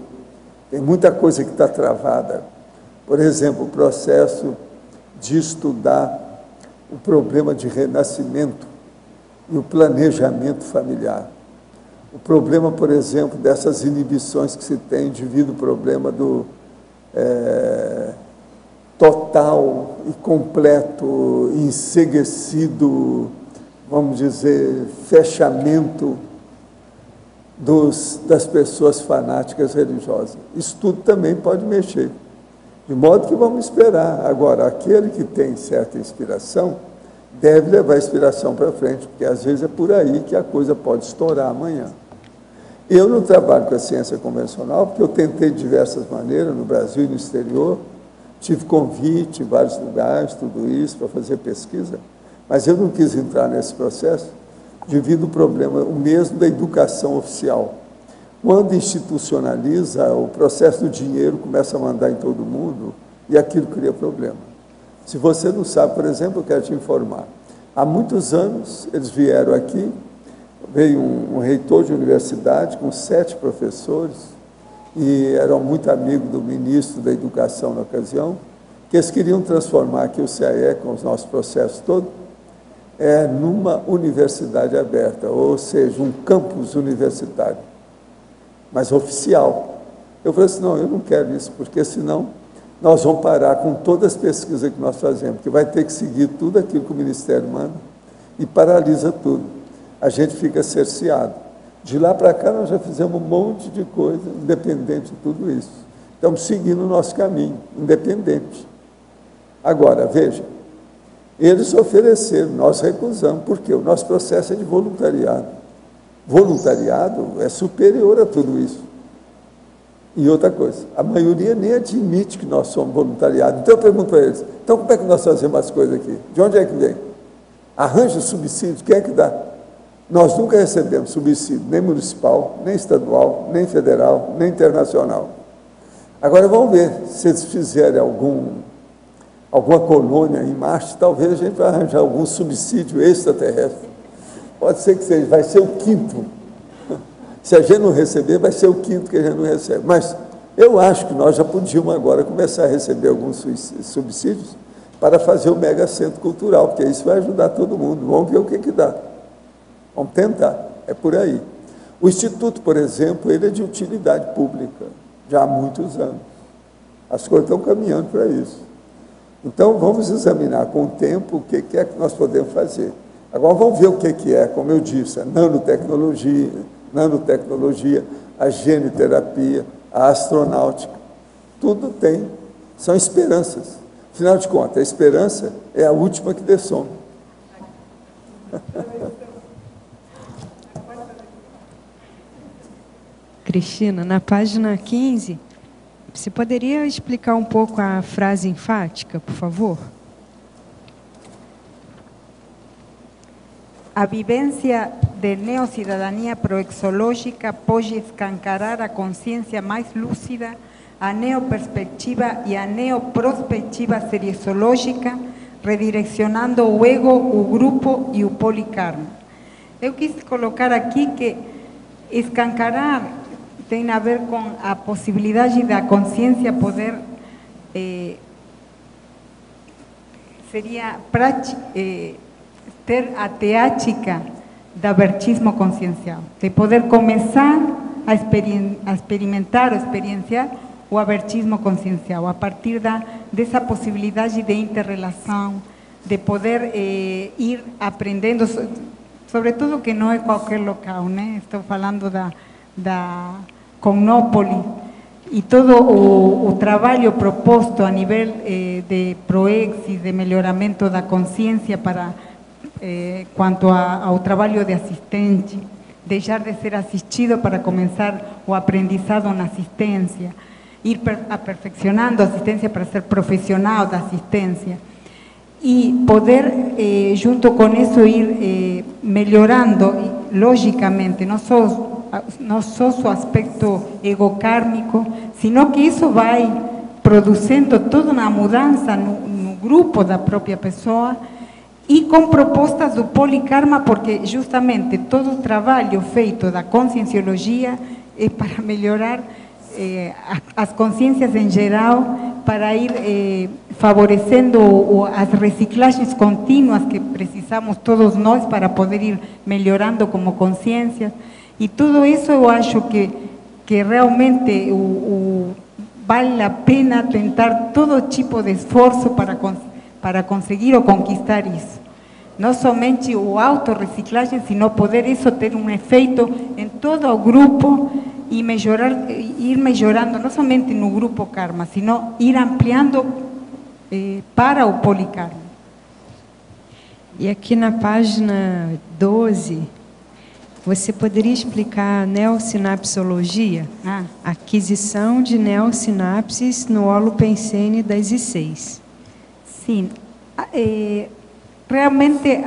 Tem muita coisa que está travada. Por exemplo, o processo de estudar o problema de renascimento e o planejamento familiar. O problema, por exemplo, dessas inibições que se tem devido ao problema do total e completo, enceguecido, vamos dizer, fechamento das pessoas fanáticas religiosas. Isso tudo também pode mexer. De modo que vamos esperar. Agora, aquele que tem certa inspiração deve levar a inspiração para frente, porque às vezes é por aí que a coisa pode estourar amanhã. Eu não trabalho com a ciência convencional, porque eu tentei de diversas maneiras, no Brasil e no exterior, tive convite em vários lugares, tudo isso, para fazer pesquisa, mas eu não quis entrar nesse processo devido ao problema, o mesmo da educação oficial. Quando institucionaliza, o processo do dinheiro começa a mandar em todo mundo e aquilo cria problema. Se você não sabe, por exemplo, eu quero te informar. Há muitos anos, eles vieram aqui, veio um reitor de universidade com 7 professores, e eram muito amigos do ministro da Educação na ocasião, que eles queriam transformar aqui o CAE, com os nossos processos todos, numa universidade aberta, ou seja, um campus universitário, mas oficial. Eu falei assim, não, eu não quero isso, porque senão nós vamos parar com todas as pesquisas que nós fazemos, porque vai ter que seguir tudo aquilo que o Ministério manda e paralisa tudo. A gente fica cerceado. De lá para cá nós já fizemos um monte de coisa, independente de tudo isso. Estamos seguindo o nosso caminho, independente. Agora, veja, eles ofereceram, nós recusamos, porque o nosso processo é de voluntariado. Voluntariado é superior a tudo isso. E outra coisa, a maioria nem admite que nós somos voluntariado. Então eu pergunto a eles, então como é que nós fazemos as coisas aqui? De onde é que vem? Arranja subsídio, quem é que dá? Nós nunca recebemos subsídio, nem municipal, nem estadual, nem federal, nem internacional. Agora vamos ver, se eles fizerem alguma colônia em Marte, talvez a gente vai arranjar algum subsídio extraterrestre. Pode ser que seja, vai ser o quinto. Se a gente não receber, vai ser o quinto que a gente não recebe. Mas eu acho que nós já podíamos agora começar a receber alguns subsídios para fazer o mega centro cultural, porque isso vai ajudar todo mundo. Vamos ver o que dá. Vamos tentar, é por aí. O Instituto, por exemplo, ele é de utilidade pública, já há muitos anos. As coisas estão caminhando para isso. Então, vamos examinar com o tempo o que é que nós podemos fazer. Agora, vamos ver o que é, como eu disse, a nanotecnologia, a genoterapia, a astronáutica. Tudo são esperanças. Afinal de contas, a esperança é a última que dessome. Cristina, na página 15, você poderia explicar um pouco a frase enfática, por favor? A vivência de neocidadania proexológica pode escancarar a consciência mais lúcida, a neoperspectiva e a neoprospectiva seriesológica, redirecionando o ego, o grupo e o polikarma. Eu quis colocar aqui que escancarar tem a ver com a possibilidade da consciência poder ter a teática do abertismo consciencial, de poder começar a experimentar ou experienciar o abertismo consciencial, a partir dessa possibilidade de interrelação, de poder ir aprendendo, sobretudo que não é qualquer local, né? Estou falando da Cosmópolis, e todo o trabalho proposto a nível de proexis, de melhoramento da consciência para quanto ao trabalho de assistente, deixar de ser assistido para começar o aprendizado na assistência, ir aperfeiçoando a assistência para ser profissional da assistência e poder, junto com isso, ir melhorando, logicamente, não só o aspecto egokármico, sino que isso vai produzindo toda uma mudança no grupo da própria pessoa e com propostas do polikarma, porque justamente todo o trabalho feito da conscienciologia é para melhorar as consciências em geral, para ir favorecendo as reciclagens contínuas que precisamos todos nós para poder ir melhorando como consciências. E tudo isso eu acho que realmente vale a pena tentar todo tipo de esforço para conseguir ou conquistar isso. Não somente o autorreciclagem, sino poder isso ter um efeito em todo o grupo e ir melhorando, não somente no grupo karma, sino ir ampliando para o polikarma. E aqui na página 12, você poderia explicar a neossinapsologia? Aquisição de neossinapses no holopensene das I6. Sim. Realmente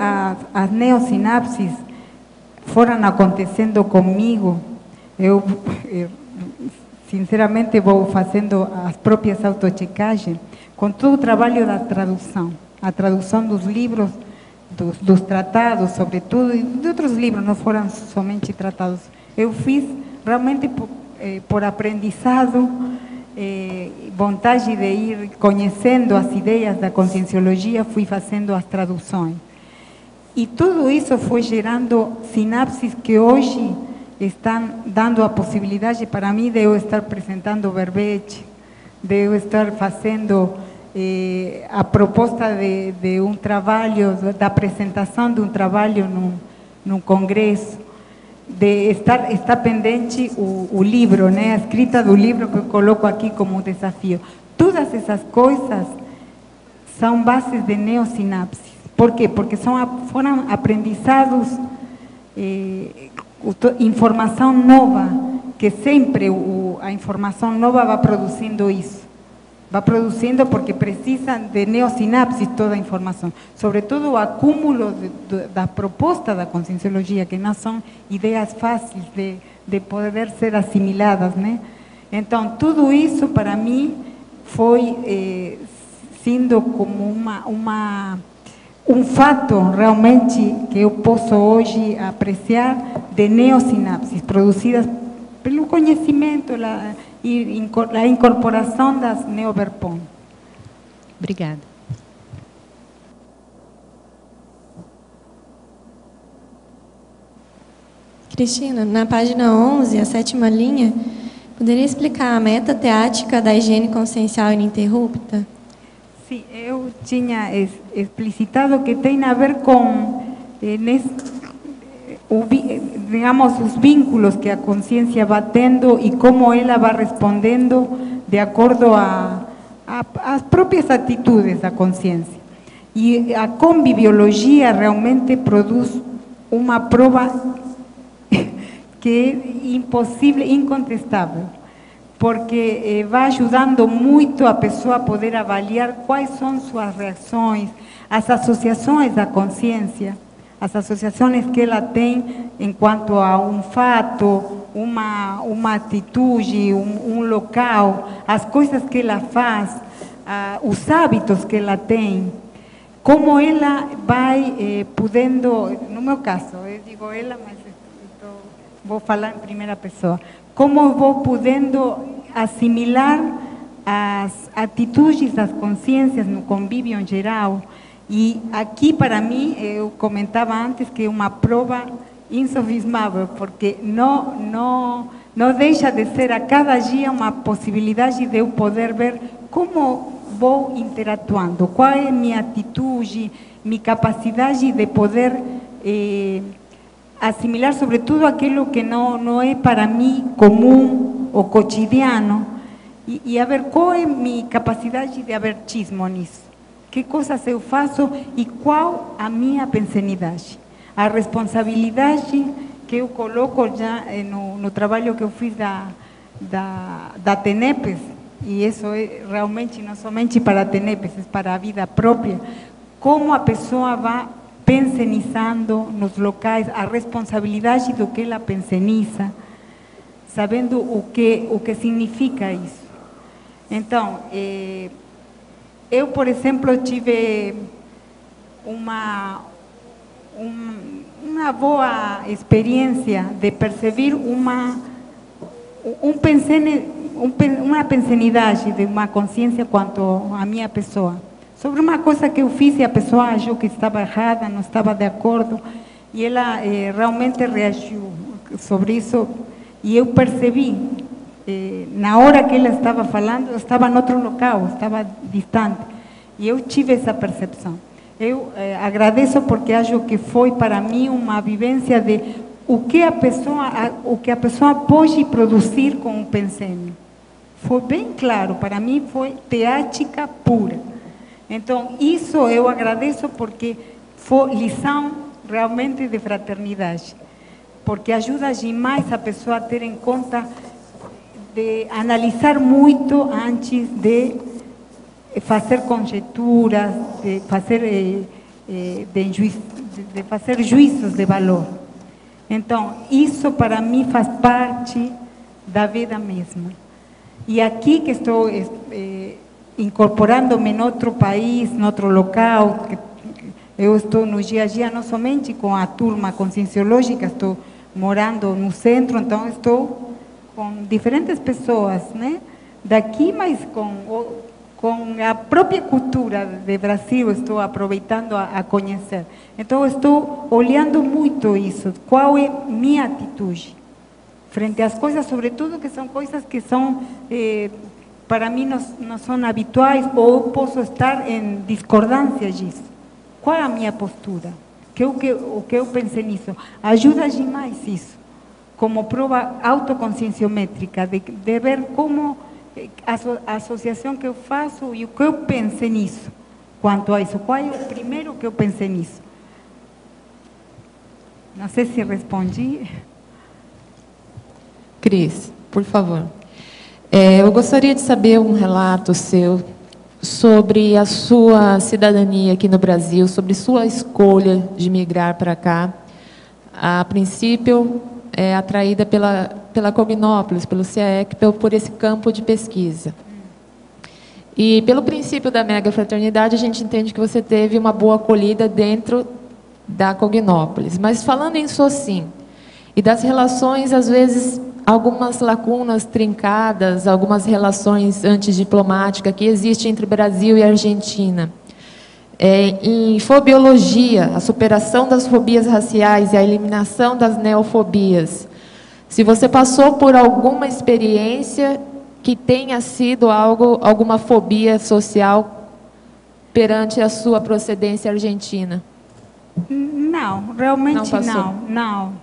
as neossinapses foram acontecendo comigo. Eu sinceramente vou fazendo as próprias autochecagens com todo o trabalho da tradução. A tradução dos livros, dos tratados, sobretudo, e de outros livros, não foram somente tratados. Eu fiz realmente por aprendizado, vontade de ir conhecendo as ideias da conscienciologia, fui fazendo as traduções. E tudo isso foi gerando sinapses que hoje estão dando a possibilidade para mim de eu estar apresentando o verbete, de eu estar fazendo a proposta de um trabalho, da apresentação de um trabalho num congresso. está pendente o livro, né? A escrita do livro que eu coloco aqui como desafio. Todas essas coisas são bases de neossinapses. Por quê? Porque foram aprendizados, informação nova, que sempre a informação nova vai produzindo isso. Vai produzindo porque precisa de neossinapses toda a informação. Sobretudo o acúmulo da proposta da conscienciologia, que não são ideias fáceis de poder ser assimiladas, né? Então, tudo isso para mim foi sendo como um fato realmente que eu posso hoje apreciar de neossinapses produzidas pelo conhecimento, a incorporação das neoverpon. Obrigada. Cristina, na página 11, a 7ª linha, poderia explicar a meta teática da higiene consciencial ininterrupta? Sim, eu tinha explicitado que tem a ver com, digamos, os vínculos que a consciência vai tendo e como ela vai respondendo de acordo às próprias atitudes da consciência. E a conviviologia realmente produz uma prova que é impossível, incontestável, porque vai ajudando muito a pessoa a poder avaliar quais são suas reações, as associações da consciência, as associações que ela tem enquanto a um fato, uma atitude, um local, as coisas que ela faz, os hábitos que ela tem, como ela vai podendo, no meu caso, eu digo ela, mas vou falar em primeira pessoa, como eu vou podendo assimilar as atitudes das consciências no convívio em geral. E aqui, para mim, eu comentava antes que é uma prova insofismável, porque não deixa de ser a cada dia uma possibilidade de eu poder ver como vou interatuando, qual é minha atitude, minha capacidade de poder assimilar sobretudo aquilo que não é para mim comum ou cotidiano, e a ver qual é minha capacidade de abertismo nisso. Que coisas eu faço e qual a minha pensenidade. A responsabilidade que eu coloco já no trabalho que eu fiz da TENEPES, e isso é realmente não somente para a TENEPES, é para a vida própria, como a pessoa vai pensenizando nos locais, a responsabilidade do que ela penseniza, sabendo o que significa isso. Então, eu, por exemplo, tive uma boa experiência de perceber uma pensenidade de uma consciência quanto à minha pessoa. Sobre uma coisa que eu fiz e a pessoa achou que estava errada, não estava de acordo, e ela realmente reagiu sobre isso, e eu percebi, na hora que ela estava falando, eu estava em outro local, estava distante, e eu tive essa percepção. Eu agradeço porque acho que foi para mim uma vivência de o que a pessoa pode produzir com o pensamento. Foi bem claro, para mim foi teática pura. Então, isso eu agradeço porque foi lição realmente de fraternidade, porque ajuda demais a pessoa a ter em conta de analisar muito antes de fazer conjecturas, de fazer juízos de valor. Então, isso para mim faz parte da vida mesma. E aqui que estou incorporando-me em outro país, em outro local, eu estou no dia a dia não somente com a turma conscienciológica, estou morando no centro, então estou com diferentes pessoas, né? Daqui, mas com a própria cultura do Brasil, estou aproveitando a conhecer. Então, estou olhando muito isso, qual é minha atitude frente às coisas, sobretudo que são coisas que são, para mim, não são habituais, ou eu posso estar em discordância disso. Qual é a minha postura? O que eu pensei nisso? Ajuda demais isso, como prova autoconscienciométrica, de ver como a associação que eu faço e o que eu pensei nisso, quanto a isso. Qual é o primeiro que eu pensei nisso? Não sei se respondi. Cris, por favor. Eu gostaria de saber um relato seu sobre a sua cidadania aqui no Brasil, sobre sua escolha de migrar para cá. A princípio, atraída pela Cognópolis, pelo CIEC, por esse campo de pesquisa. E pelo princípio da mega fraternidade, a gente entende que você teve uma boa acolhida dentro da Cognópolis. Mas falando em Socim, e das relações, às vezes, algumas lacunas trincadas, algumas relações antidiplomáticas que existem entre Brasil e Argentina. Em fobiologia, a superação das fobias raciais e a eliminação das neofobias. Se você passou por alguma experiência que tenha sido alguma fobia social perante a sua procedência argentina? Não, realmente não.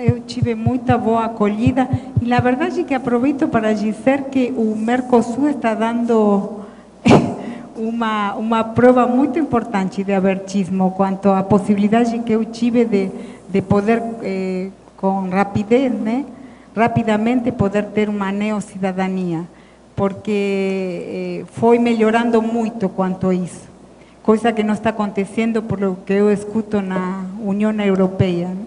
Eu tive muita boa acolhida e na verdade que aproveito para dizer que o Mercosul está dando uma prova muito importante de abertismo quanto à possibilidade que eu tive de poder, com rapidez, né, rapidamente poder ter uma neocidadania, porque foi melhorando muito quanto a isso, coisa que não está acontecendo por lo que eu escuto na União Europeia, né?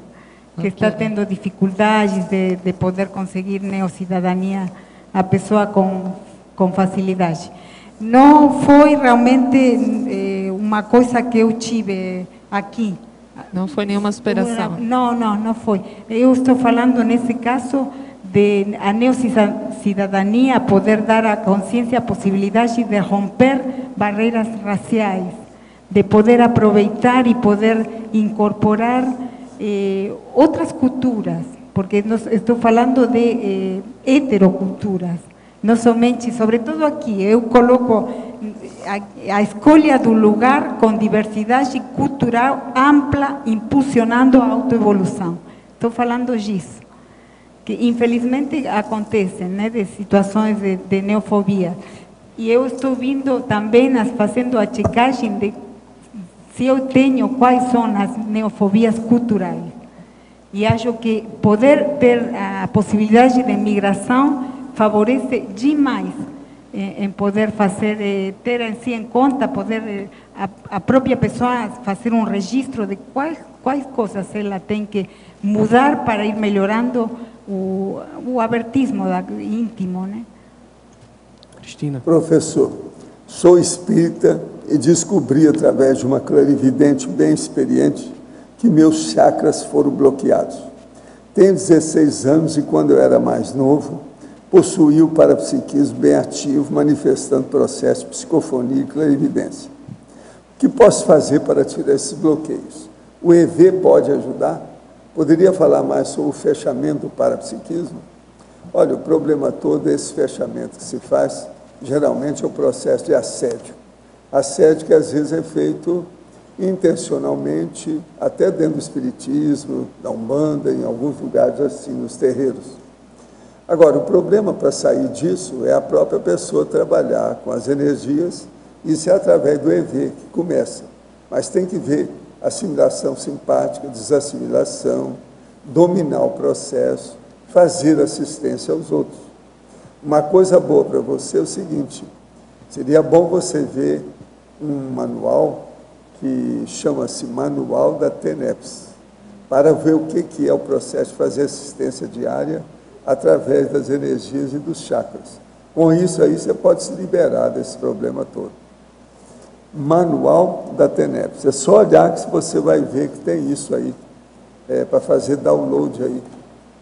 Que está tendo dificuldades de poder conseguir neocidadania a pessoa com facilidade. Não foi realmente uma coisa que eu tive aqui. Não foi nenhuma superação? Não foi. Eu estou falando, nesse caso, de a neocidadania poder dar à consciência a possibilidade de romper barreiras raciais, de poder aproveitar e poder incorporar outras culturas, porque estou falando de heteroculturas, não somente, sobretudo aqui, eu coloco a escolha do lugar com diversidade cultural ampla, impulsionando a autoevolução. Estou falando disso, que infelizmente acontecem, né, de situações de neofobia. E eu estou vindo também fazendo a checagem de se eu tenho quais são as neofobias culturais. E acho que poder ter a possibilidade de migração favorece demais em poder fazer, ter em si em conta, poder a própria pessoa fazer um registro de quais coisas ela tem que mudar para ir melhorando o abertismo íntimo, né? Cristina. Professor, sou espírita e descobri, através de uma clarividente bem experiente, que meus chakras foram bloqueados. Tenho 16 anos e, quando eu era mais novo, possuía o parapsiquismo bem ativo, manifestando processo de psicofonia e clarividência. O que posso fazer para tirar esses bloqueios? O EV pode ajudar? Poderia falar mais sobre o fechamento do parapsiquismo? Olha, o problema todo é esse fechamento que se faz, geralmente é o processo de assédio. Assédio que às vezes é feito intencionalmente, até dentro do espiritismo, da Umbanda, em alguns lugares assim, nos terreiros. Agora, o problema para sair disso é a própria pessoa trabalhar com as energias, isso é através do EV que começa. Mas tem que ver assimilação simpática, desassimilação, dominar o processo, fazer assistência aos outros. Uma coisa boa para você é o seguinte, seria bom você ver um manual que chama-se Manual da TENEPS, para ver o que é o processo de fazer assistência diária através das energias e dos chakras. Com isso aí você pode se liberar desse problema todo. Manual da TENEPS, é só olhar que você vai ver que tem isso aí, para fazer download aí,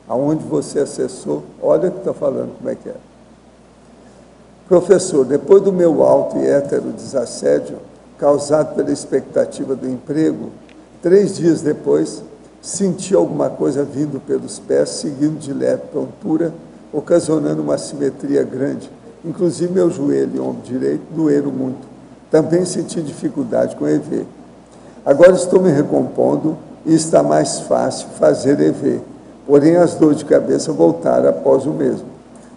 aonde você acessou, olha o que está falando, como é que é. Professor, depois do meu alto e hétero desassédio, causado pela expectativa do emprego, 3 dias depois, senti alguma coisa vindo pelos pés, seguindo de leve tontura, ocasionando uma assimetria grande. Inclusive, meu joelho e ombro direito doeram muito. Também senti dificuldade com EV. Agora estou me recompondo e está mais fácil fazer EV. Porém, as dores de cabeça voltaram após o mesmo.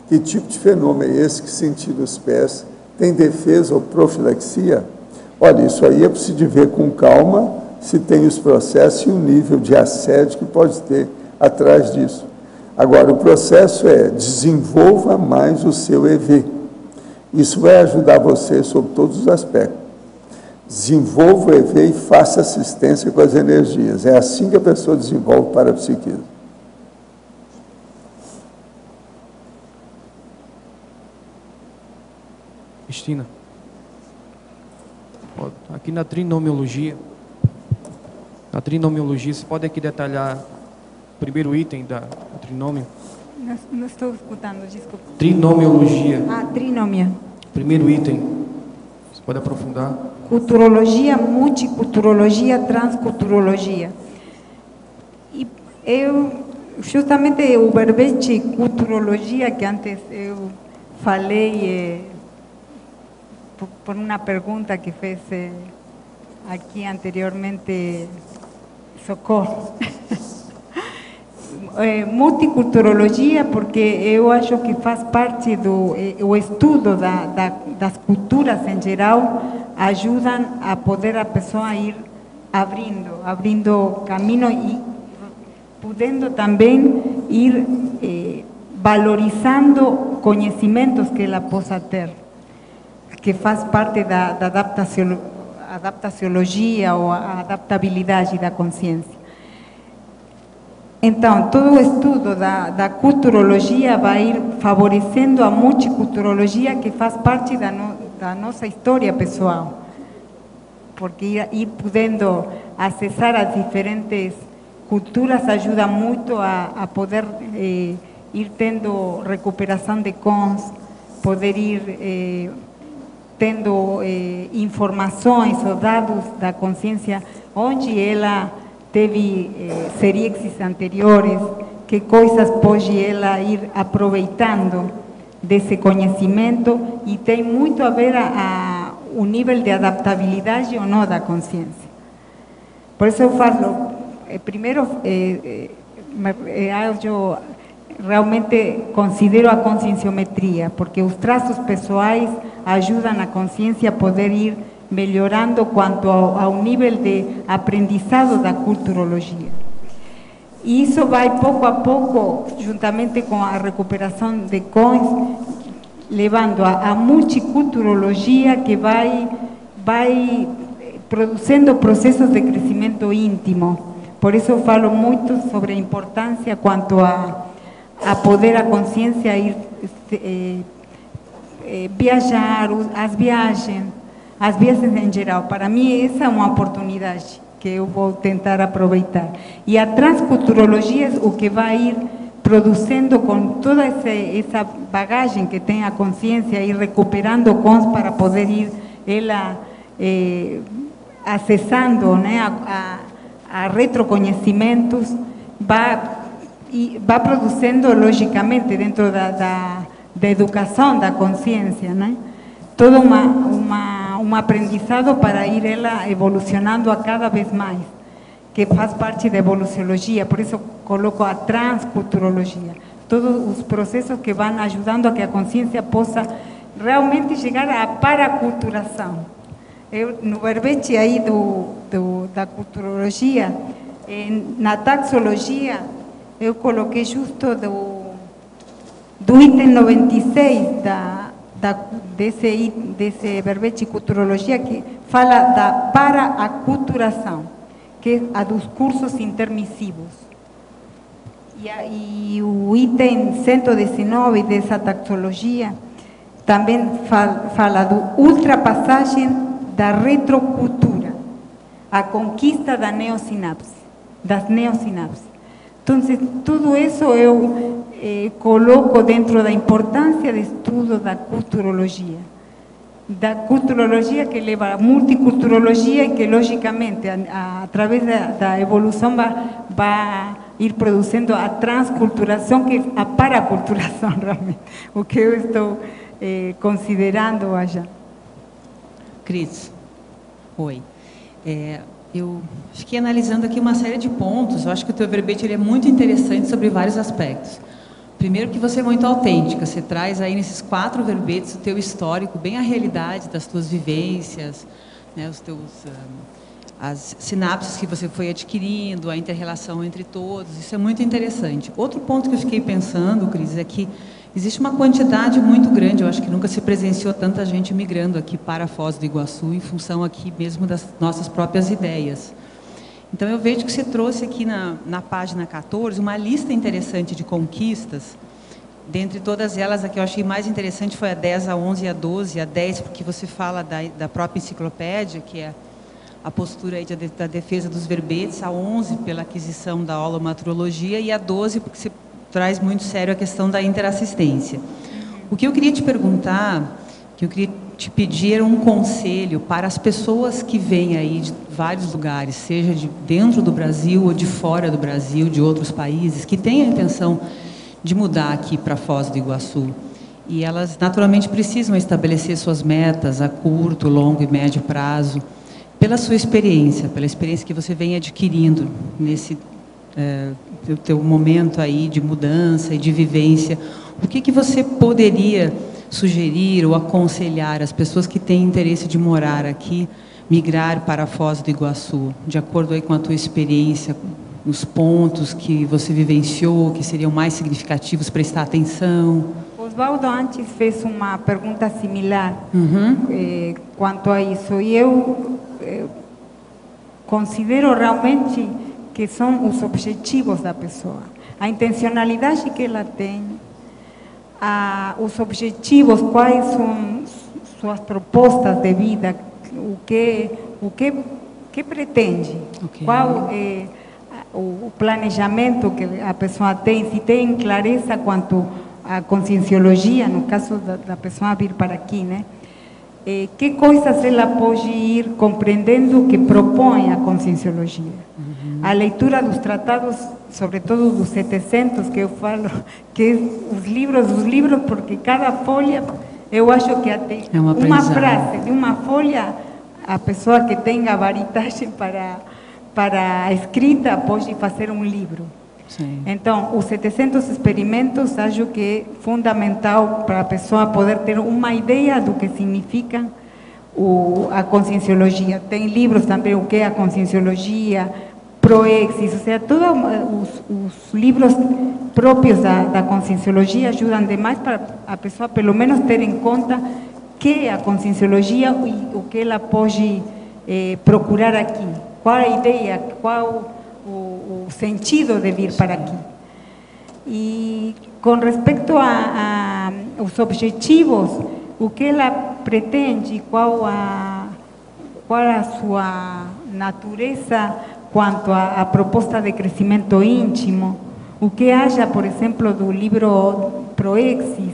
Que tipo de fenômeno é esse que sentir os pés? Tem defesa ou profilaxia? Olha, isso aí é preciso ver com calma se tem os processos e o nível de assédio que pode ter atrás disso. Agora, o processo é desenvolva mais o seu EV. Isso vai ajudar você sobre todos os aspectos. Desenvolva o EV e faça assistência com as energias. É assim que a pessoa desenvolve para a psiquismo. Cristina, aqui na trinomiologia, você pode aqui detalhar o primeiro item do trinômio? Não estou escutando, desculpa. Trinomiologia. Trinômia. Primeiro item, você pode aprofundar? Culturologia, multiculturologia, transculturologia. E eu, justamente o verbete culturologia, que antes eu falei por uma pergunta que fez aqui anteriormente, Socorro. Multiculturologia, porque eu acho que faz parte do o estudo das culturas em geral, ajudam a poder a pessoa ir abrindo caminho e podendo também ir valorizando conhecimentos que ela possa ter, que faz parte da adaptaciologia ou a adaptabilidade da consciência. Então, todo o estudo da culturologia vai ir favorecendo a multiculturologia, que faz parte da nossa história pessoal, porque ir podendo acessar as diferentes culturas ajuda muito a poder ir tendo recuperação de cons, poder ir tendo informações ou dados da consciência, onde ela teve experiências anteriores, que coisas pode ela ir aproveitando desse conhecimento, e tem muito a ver o nível de adaptabilidade ou não da consciência. Por isso eu falo, primeiro, eu realmente considero a conscienciometria, porque os traços pessoais ajudam a consciência a poder ir melhorando quanto ao nível de aprendizado da culturologia. E isso vai pouco a pouco, juntamente com a recuperação de cons, levando a multiculturologia, que vai produzindo processos de crescimento íntimo. Por isso eu falo muito sobre a importância quanto a poder a consciência ir viajar, as viagens em geral. Para mim, essa é uma oportunidade que eu vou tentar aproveitar. E a transculturologia é o que vai ir produzindo com toda essa bagagem que tem a consciência, ir recuperando cons para poder ir ela acessando, né, a retroconhecimentos, vai produzindo logicamente dentro da educação da consciência, né? Todo um aprendizado para ir ela evolucionando a cada vez mais, que faz parte da evoluciologia. Por isso coloco a transculturologia, todos os processos que vão ajudando a que a consciência possa realmente chegar à paraculturação. No verbete aí da culturologia, na taxologia, eu coloquei justo do item 96 desse verbete culturologia, que fala da paraaculturação, que é a dos cursos intermissivos. E o item 119 dessa taxologia também fala do ultrapassagem da retrocultura, a conquista das neosinapses. Então, tudo isso eu coloco dentro da importância do estudo da culturologia que leva a multiculturologia e que, logicamente, através da evolução vai ir produzindo a transculturação, que é a paraculturação, realmente, o que eu estou considerando já. Cris, oi. Eu fiquei analisando aqui uma série de pontos. Eu acho que o teu verbete ele é muito interessante sobre vários aspectos. Primeiro que você é muito autêntica. Você traz aí nesses 4 verbetes o teu histórico, bem a realidade das tuas vivências, né, os teus, as sinapses que você foi adquirindo, a inter-relação entre todos. Isso é muito interessante. Outro ponto que eu fiquei pensando, Cris, é que existe uma quantidade muito grande, eu acho que nunca se presenciou tanta gente migrando aqui para a Foz do Iguaçu, em função aqui mesmo das nossas próprias ideias. Então, eu vejo que você trouxe aqui na página 14 uma lista interessante de conquistas. Dentre todas elas, a que eu achei mais interessante foi a 10, a 11 e a 12. A 10, porque você fala da própria enciclopédia, que é a postura aí da defesa dos verbetes. A 11, pela aquisição da holomaturologia. E a 12, porque você traz muito sério a questão da interassistência. O que eu queria te perguntar, que eu queria te pedir era um conselho para as pessoas que vêm aí de vários lugares, seja de dentro do Brasil ou de fora do Brasil, de outros países, que têm a intenção de mudar aqui para Foz do Iguaçu. E elas, naturalmente, precisam estabelecer suas metas a curto, longo e médio prazo, pela sua experiência, pela experiência que você vem adquirindo nesse o teu momento aí de mudança e de vivência. O que você poderia sugerir ou aconselhar as pessoas que têm interesse de morar aqui, migrar para a Foz do Iguaçu, de acordo aí com a tua experiência, os pontos que você vivenciou, que seriam mais significativos, prestar atenção? Osvaldo antes fez uma pergunta similar quanto a isso, e eu considero realmente que são os objetivos da pessoa, a intencionalidade que ela tem, os objetivos, quais são suas propostas de vida, o que pretende, qual é o planejamento que a pessoa tem, se tem clareza quanto à conscienciologia, no caso da pessoa vir para aqui, né? Que coisas ela pode ir compreendendo que propõe a conscienciologia. A leitura dos tratados, sobretudo dos 700, que eu falo, que os livros, porque cada folha, eu acho que até uma frase de uma folha, a pessoa que tenha varitagem para a escrita pode fazer um livro. Sim. Então, os 700 experimentos, acho que é fundamental para a pessoa poder ter uma ideia do que significa a conscienciologia. Tem livros também, o que é a conscienciologia, Proexis, ou seja, todos os livros próprios da conscienciologia ajudam demais para a pessoa, pelo menos, ter em conta que é a conscienciologia e o que ela pode procurar aqui. Qual a ideia, qual o sentido de vir para aqui. E com respeito aos objetivos, o que ela pretende, qual a sua natureza quanto à proposta de crescimento íntimo, o que acha, por exemplo, do livro Proexis,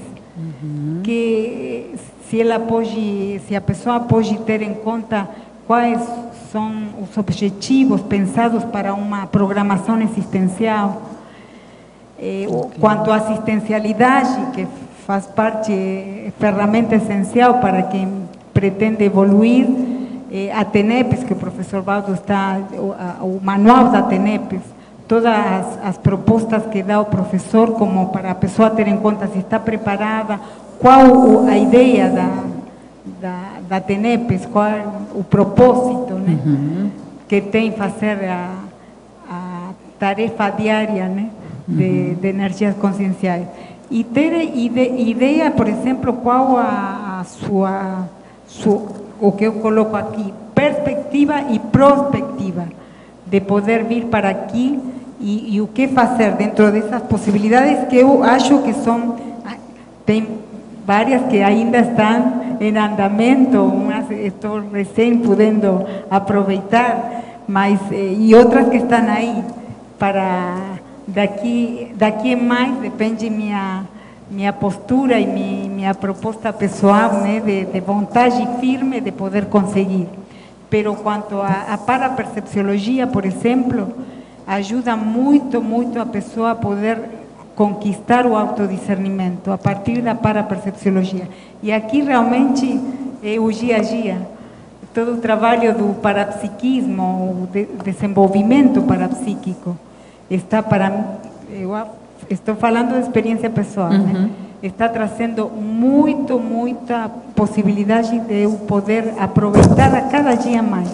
que se a pessoa pode ter em conta quais são os objetivos pensados para uma programação existencial, quanto à assistencialidade, que faz parte, ferramenta essencial para quem pretende evoluir, a TENEPES, que o professor Valdo está, o manual da TENEPES, todas as propostas que dá o professor, como para a pessoa ter em conta se está preparada, qual a ideia da TENEPES, qual é o propósito, né, que tem fazer a tarefa diária, né, de energias conscienciais. E ter ideia, por exemplo, qual o que eu coloco aqui, perspectiva e prospectiva, de poder vir para aqui e o que fazer dentro dessas possibilidades que eu acho que tem várias que ainda estão em andamento, umas estou recém podendo aproveitar, mas e outras que estão aí para daqui em mais, depende minha postura e minha proposta pessoal, né, de vontade firme de poder conseguir. Pero quanto à parapercepciologia, por exemplo, ajuda muito a pessoa a poder conquistar o autodiscernimento a partir da parapercepciologia. E aqui realmente é o dia a dia. todo o trabalho do parapsiquismo, o desenvolvimento parapsíquico, está estou falando de experiência pessoal, né? Está trazendo muita possibilidade de eu poder aproveitar a cada dia mais.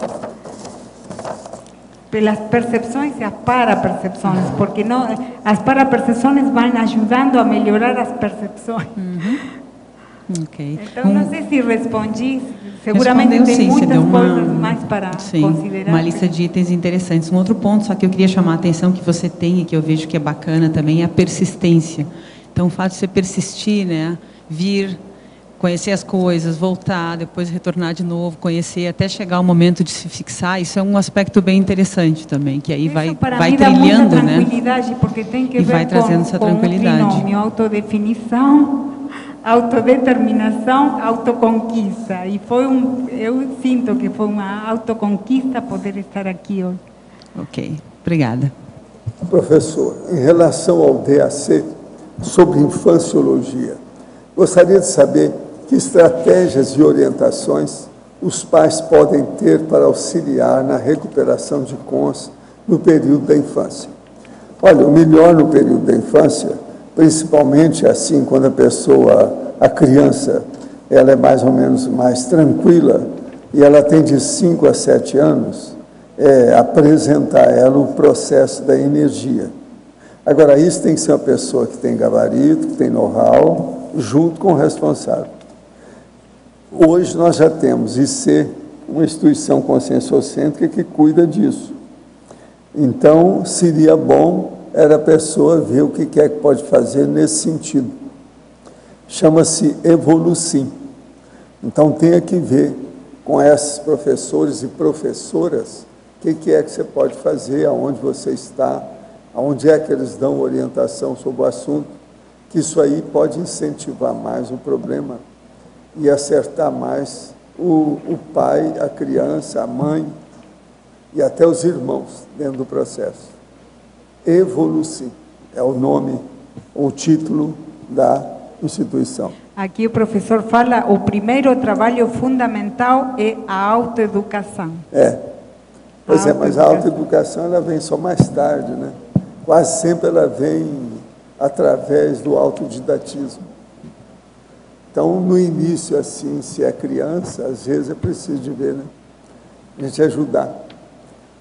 Pelas percepções e as parapercepções, porque não, as parapercepções vão ajudando a melhorar as percepções. Ok. Então, não sei se respondi, seguramente tem muitas coisas mais para considerar. Uma lista de itens interessantes. Um outro ponto, só que eu queria chamar a atenção que você tem e que eu vejo que é bacana também, é a persistência. Então, o fato de você persistir, né, vir, conhecer as coisas, voltar, depois retornar de novo, conhecer, até chegar o momento de se fixar, isso é um aspecto bem interessante também, que aí vai trilhando, né? Tranquilidade, porque tem que e ver vai trazendo essa tranquilidade. O trinômio, autodefinição, autodeterminação, autoconquista. E eu sinto que foi uma autoconquista poder estar aqui hoje. Ok, obrigada. Professor, em relação ao DAC, sobre infanciologia, gostaria de saber que estratégias e orientações os pais podem ter para auxiliar na recuperação de cons no período da infância. Olha, o melhor no período da infância, principalmente assim, quando a criança, ela é mais ou menos mais tranquila e ela tem de 5 a 7 anos, apresentar a ela o processo da energia. Agora, isso tem que ser uma pessoa que tem gabarito, que tem know-how, junto com o responsável. Hoje nós já temos IC, uma instituição conscienciocêntrica que cuida disso. Então, seria bom a pessoa ver o que é que pode fazer nesse sentido. Chama-se Evolucim. Então, tem que ver com esses professores e professoras o que é que você pode fazer, aonde você está, aonde é que eles dão orientação sobre o assunto, que isso aí pode incentivar mais o problema e acertar mais o pai, a criança, a mãe e até os irmãos dentro do processo. Evolucim é o nome, o título da instituição. Aqui o professor fala, o primeiro trabalho fundamental é a autoeducação. Pois mas a autoeducação ela vem só mais tarde, né? Quase sempre ela vem através do autodidatismo. Então, no início, assim, se é criança, às vezes é preciso de ver, né? A gente ajudar.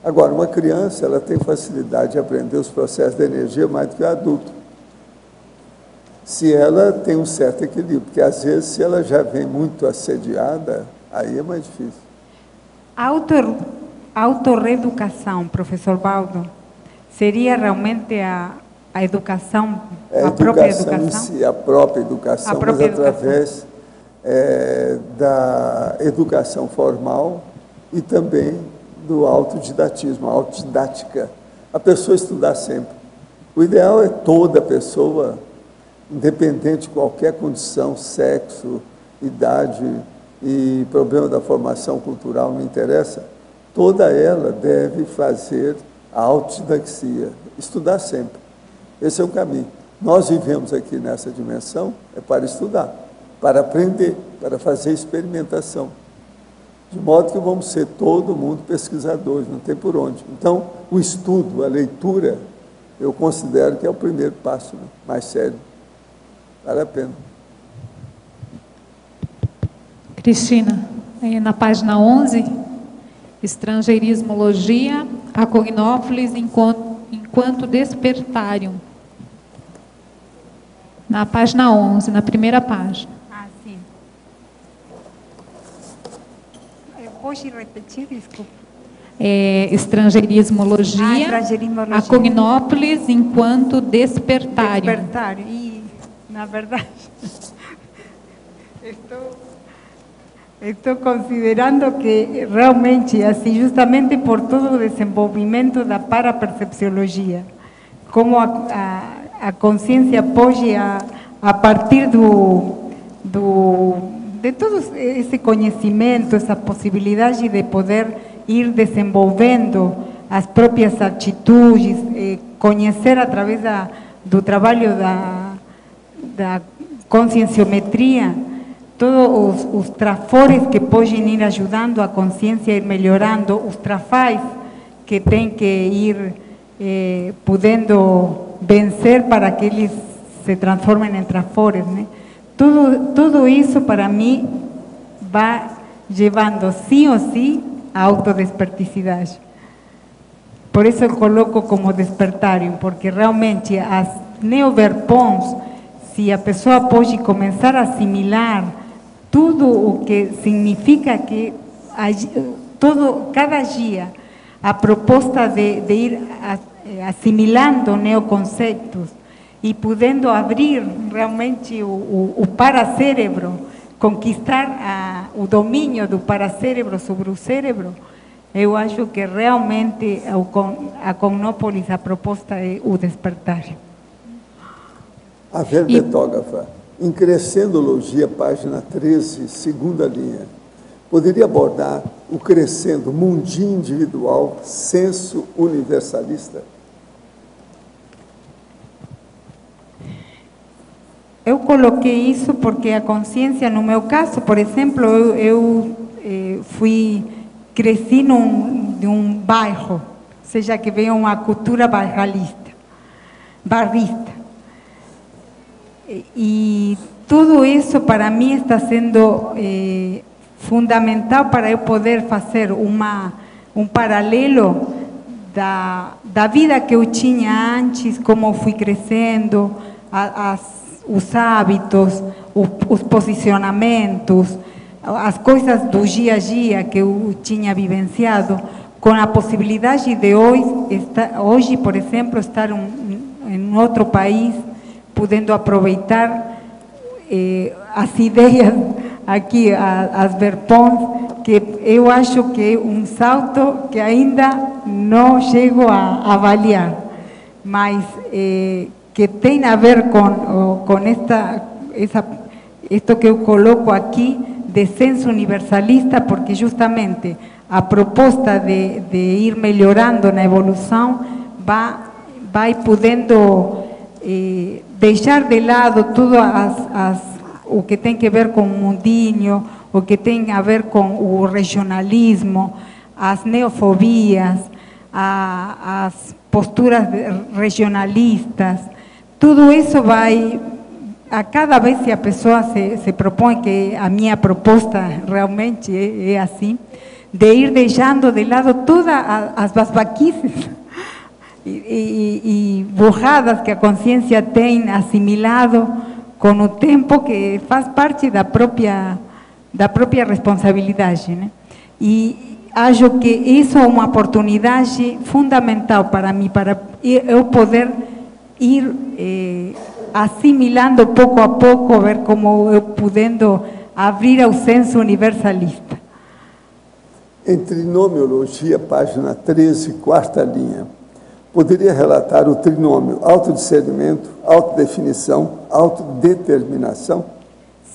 Agora, uma criança, ela tem facilidade de aprender os processos da energia mais do que o adulto. Se ela tem um certo equilíbrio, porque às vezes, se ela já vem muito assediada, aí é mais difícil. Autorreeducação, professor Baldo, seria realmente a educação, a própria educação? Em si, a própria educação, mas através da educação formal e também do autodidatismo, a autodidática. A pessoa estudar sempre. O ideal é toda pessoa, independente de qualquer condição, sexo, idade e problema da formação cultural, não interessa, toda ela deve fazer a autodidaxia, estudar sempre. Esse é o caminho. Nós vivemos aqui nessa dimensão para estudar, para aprender, para fazer experimentação. De modo que vamos ser todo mundo pesquisadores, não tem por onde. Então, o estudo, a leitura, eu considero que é o primeiro passo, né, mais sério. Vale a pena. Cristina, na página 11, estrangeirismologia, a cognópolis enquanto despertário. Na página 11, na primeira página. Sim. Pode repetir, desculpa. Estrangeirismologia, a cognópolis enquanto despertário. Despertário. E, na verdade, estou considerando que realmente, assim, justamente por todo o desenvolvimento da parapercepciologia, como a consciência pode, a partir de todo esse conhecimento, essa possibilidade de poder ir desenvolvendo as próprias atitudes, conhecer através do trabalho da conscienciometria, todos os trafores que podem ir ajudando a consciência a ir melhorando, os trafais que tem que ir podendo vencer para que eles se transformem em trafores, né? Tudo isso para mim vai levando sim ou sim a autodesperticidade. Por isso eu coloco como despertário, porque realmente as neoverpons, se a pessoa pode começar a assimilar tudo o que significa que cada dia a proposta de ir assimilando neoconceitos e podendo abrir realmente o paracérebro, conquistar o domínio do paracérebro sobre o cérebro, eu acho que realmente a Cosmópolis, a proposta é o despertar. A verbetógrafa, em Crescendologia, página 13, segunda linha, poderia abordar o crescendo mundinho individual, senso universalista? Eu coloquei isso porque a consciência, no meu caso, por exemplo, eu cresci de um bairro, ou seja, que veio uma cultura barrista. E tudo isso para mim está sendo fundamental para eu poder fazer um paralelo da vida que eu tinha antes, como fui crescendo, os hábitos, os posicionamentos, as coisas do dia a dia que eu tinha vivenciado, com a possibilidade de hoje, por exemplo, estar em outro país, podendo aproveitar as ideias aqui, as verpons, que eu acho que é um salto que ainda não chego a avaliar, mas que tem a ver com isto que eu coloco aqui, de senso universalista, porque justamente a proposta de ir melhorando na evolução vai podendo deixar de lado tudo o que tem que ver com o mundinho, o que tem a ver com o regionalismo, as neofobias, as posturas regionalistas. Tudo isso vai, a cada vez que a pessoa se propõe, que a minha proposta realmente é assim, de ir deixando de lado todas as basbaquices e burradas que a consciência tem assimilado com o tempo, que faz parte da própria responsabilidade, né? E acho que isso é uma oportunidade fundamental para mim, para eu poder ir assimilando pouco a pouco, ver como eu podendo abrir ao senso universalista. Em Trinomiologia, página 13, quarta linha, poderia relatar o trinômio autodiscernimento, autodefinição, autodeterminação?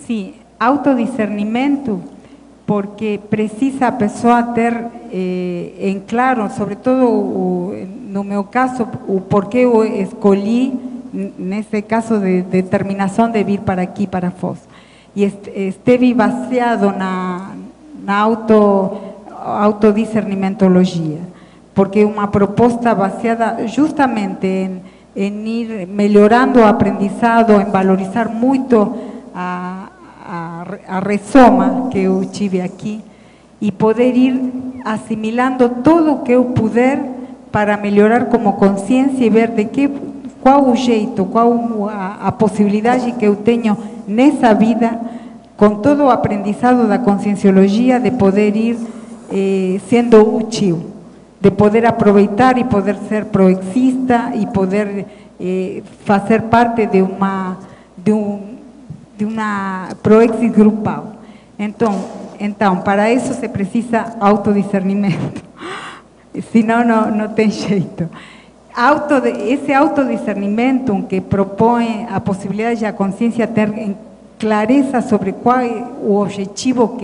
Sim, autodiscernimento, porque precisa a pessoa ter em claro, sobretudo no meu caso, o porquê eu escolhi, nesse caso de determinação de vir para aqui, para Foz. E esteve baseado na autodiscernimentologia, porque é uma proposta baseada justamente em ir melhorando o aprendizado, em valorizar muito a resoma que eu tive aqui e poder ir assimilando tudo o que eu puder para melhorar como consciência e ver qual o jeito, qual a possibilidade que eu tenho nessa vida, com todo o aprendizado da conscienciologia, de poder ir sendo útil, de poder aproveitar e poder ser proexista e poder fazer parte de uma proexis grupal. Então, para isso se precisa autodiscernimento, senão não tem jeito. Esse autodiscernimento que propõe a possibilidade de a consciência ter clareza sobre qual é o objetivo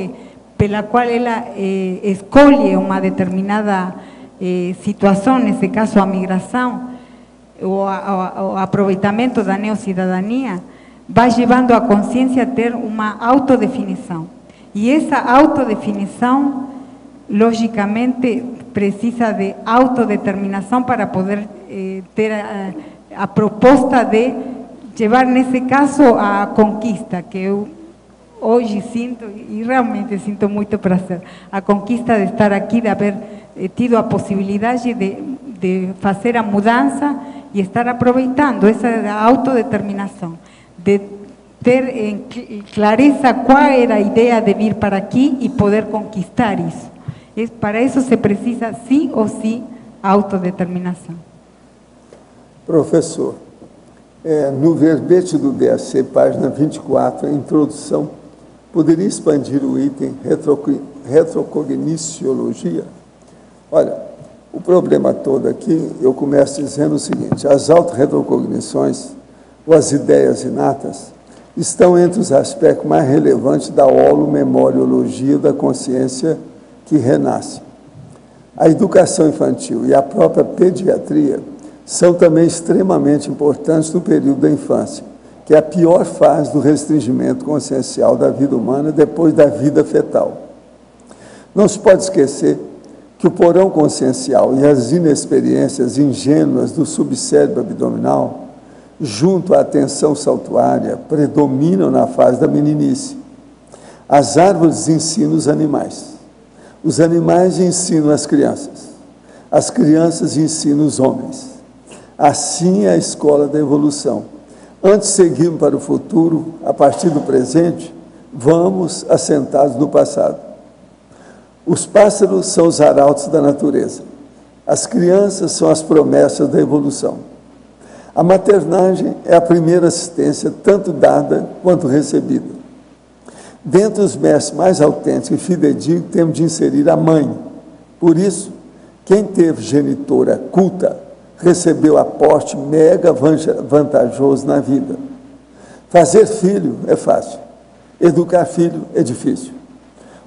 pela qual ela escolhe uma determinada situação, nesse caso a migração, o aproveitamento da neocidadania, vai levando a consciência a ter uma autodefinição. E essa autodefinição, logicamente, precisa de autodeterminação para poder ter a proposta de levar, nesse caso, a conquista, que eu hoje sinto, e realmente sinto muito prazer, a conquista de estar aqui, de haver tido a possibilidade de fazer a mudança e estar aproveitando essa autodeterminação, de ter em clareza qual era a ideia de vir para aqui e poder conquistar isso. Para isso se precisa, sim ou sim, autodeterminação. Professor, no verbete do DAC, página 24, a introdução, poderia expandir o item retrocogniciologia? Olha, o problema todo aqui, eu começo dizendo o seguinte: as autorretrocognições, ou as ideias inatas, estão entre os aspectos mais relevantes da holomemoriologia da consciência que renasce. A educação infantil e a própria pediatria são também extremamente importantes no período da infância, que é a pior fase do restringimento consciencial da vida humana depois da vida fetal. Não se pode esquecer que o porão consciencial e as inexperiências ingênuas do subcérebro abdominal, junto à atenção saltuária, predominam na fase da meninice. As árvores ensinam os animais ensinam as crianças ensinam os homens. Assim é a escola da evolução. Antes de seguirmos para o futuro, a partir do presente, vamos assentados no passado. Os pássaros são os arautos da natureza. As crianças são as promessas da evolução. A maternagem é a primeira assistência, tanto dada quanto recebida. Dentre os mestres mais autênticos e fidedignos, temos de inserir a mãe. Por isso, quem teve genitora culta, recebeu aporte mega vantajoso na vida. Fazer filho é fácil, educar filho é difícil.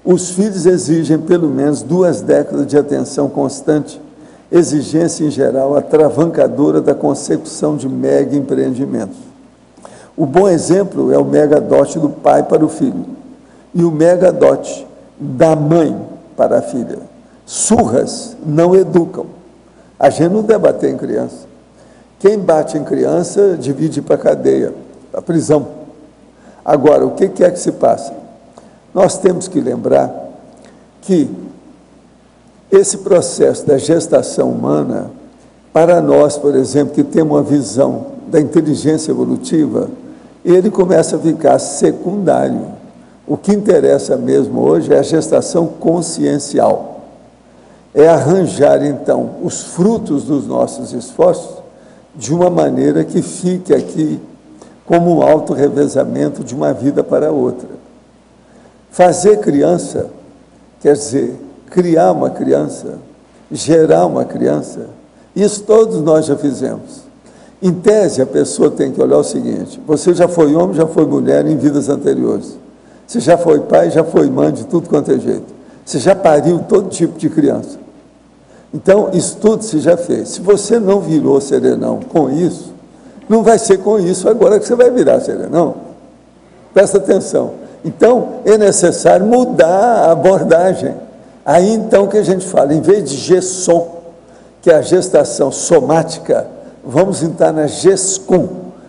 Os filhos exigem pelo menos 2 décadas de atenção constante, exigência em geral atravancadora da consecução de mega empreendimentos. O bom exemplo é o mega dote do pai para o filho e o mega dote da mãe para a filha. Surras não educam. A gente não deve bater em criança. Quem bate em criança divide para a cadeia, para a prisão. Agora, o que é que se passa? Nós temos que lembrar que esse processo da gestação humana, para nós, por exemplo, que temos uma visão da inteligência evolutiva, ele começa a ficar secundário. O que interessa mesmo hoje é a gestação consciencial. É arranjar, então, os frutos dos nossos esforços de uma maneira que fique aqui como um auto-revezamento de uma vida para outra. Fazer criança, quer dizer, criar uma criança, gerar uma criança, isso todos nós já fizemos. Em tese, a pessoa tem que olhar o seguinte: você já foi homem, já foi mulher em vidas anteriores. Você já foi pai, já foi mãe, de tudo quanto é jeito. Você já pariu todo tipo de criança. Então, isso tudo você já fez. Se você não virou serenão com isso, não vai ser com isso agora que você vai virar serenão. Presta atenção. Então, é necessário mudar a abordagem. Aí, então, que a gente fala, em vez de gesson, que é a gestação somática, vamos entrar na gescum,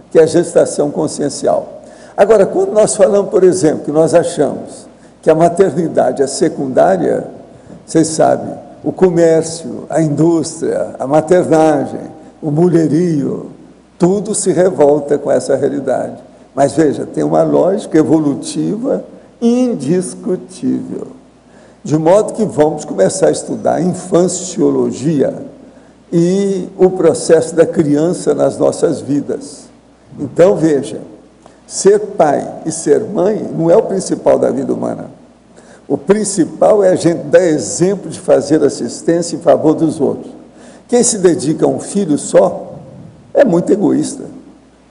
que é a gestação consciencial. Agora, quando nós falamos, por exemplo, que nós achamos que a maternidade é secundária, vocês sabem, o comércio, a indústria, a maternagem, o mulherio, tudo se revolta com essa realidade. Mas veja, tem uma lógica evolutiva indiscutível. De modo que vamos começar a estudar infanciologia e o processo da criança nas nossas vidas. Então, veja, ser pai e ser mãe não é o principal da vida humana. O principal é a gente dar exemplo de fazer assistência em favor dos outros. Quem se dedica a um filho só é muito egoísta.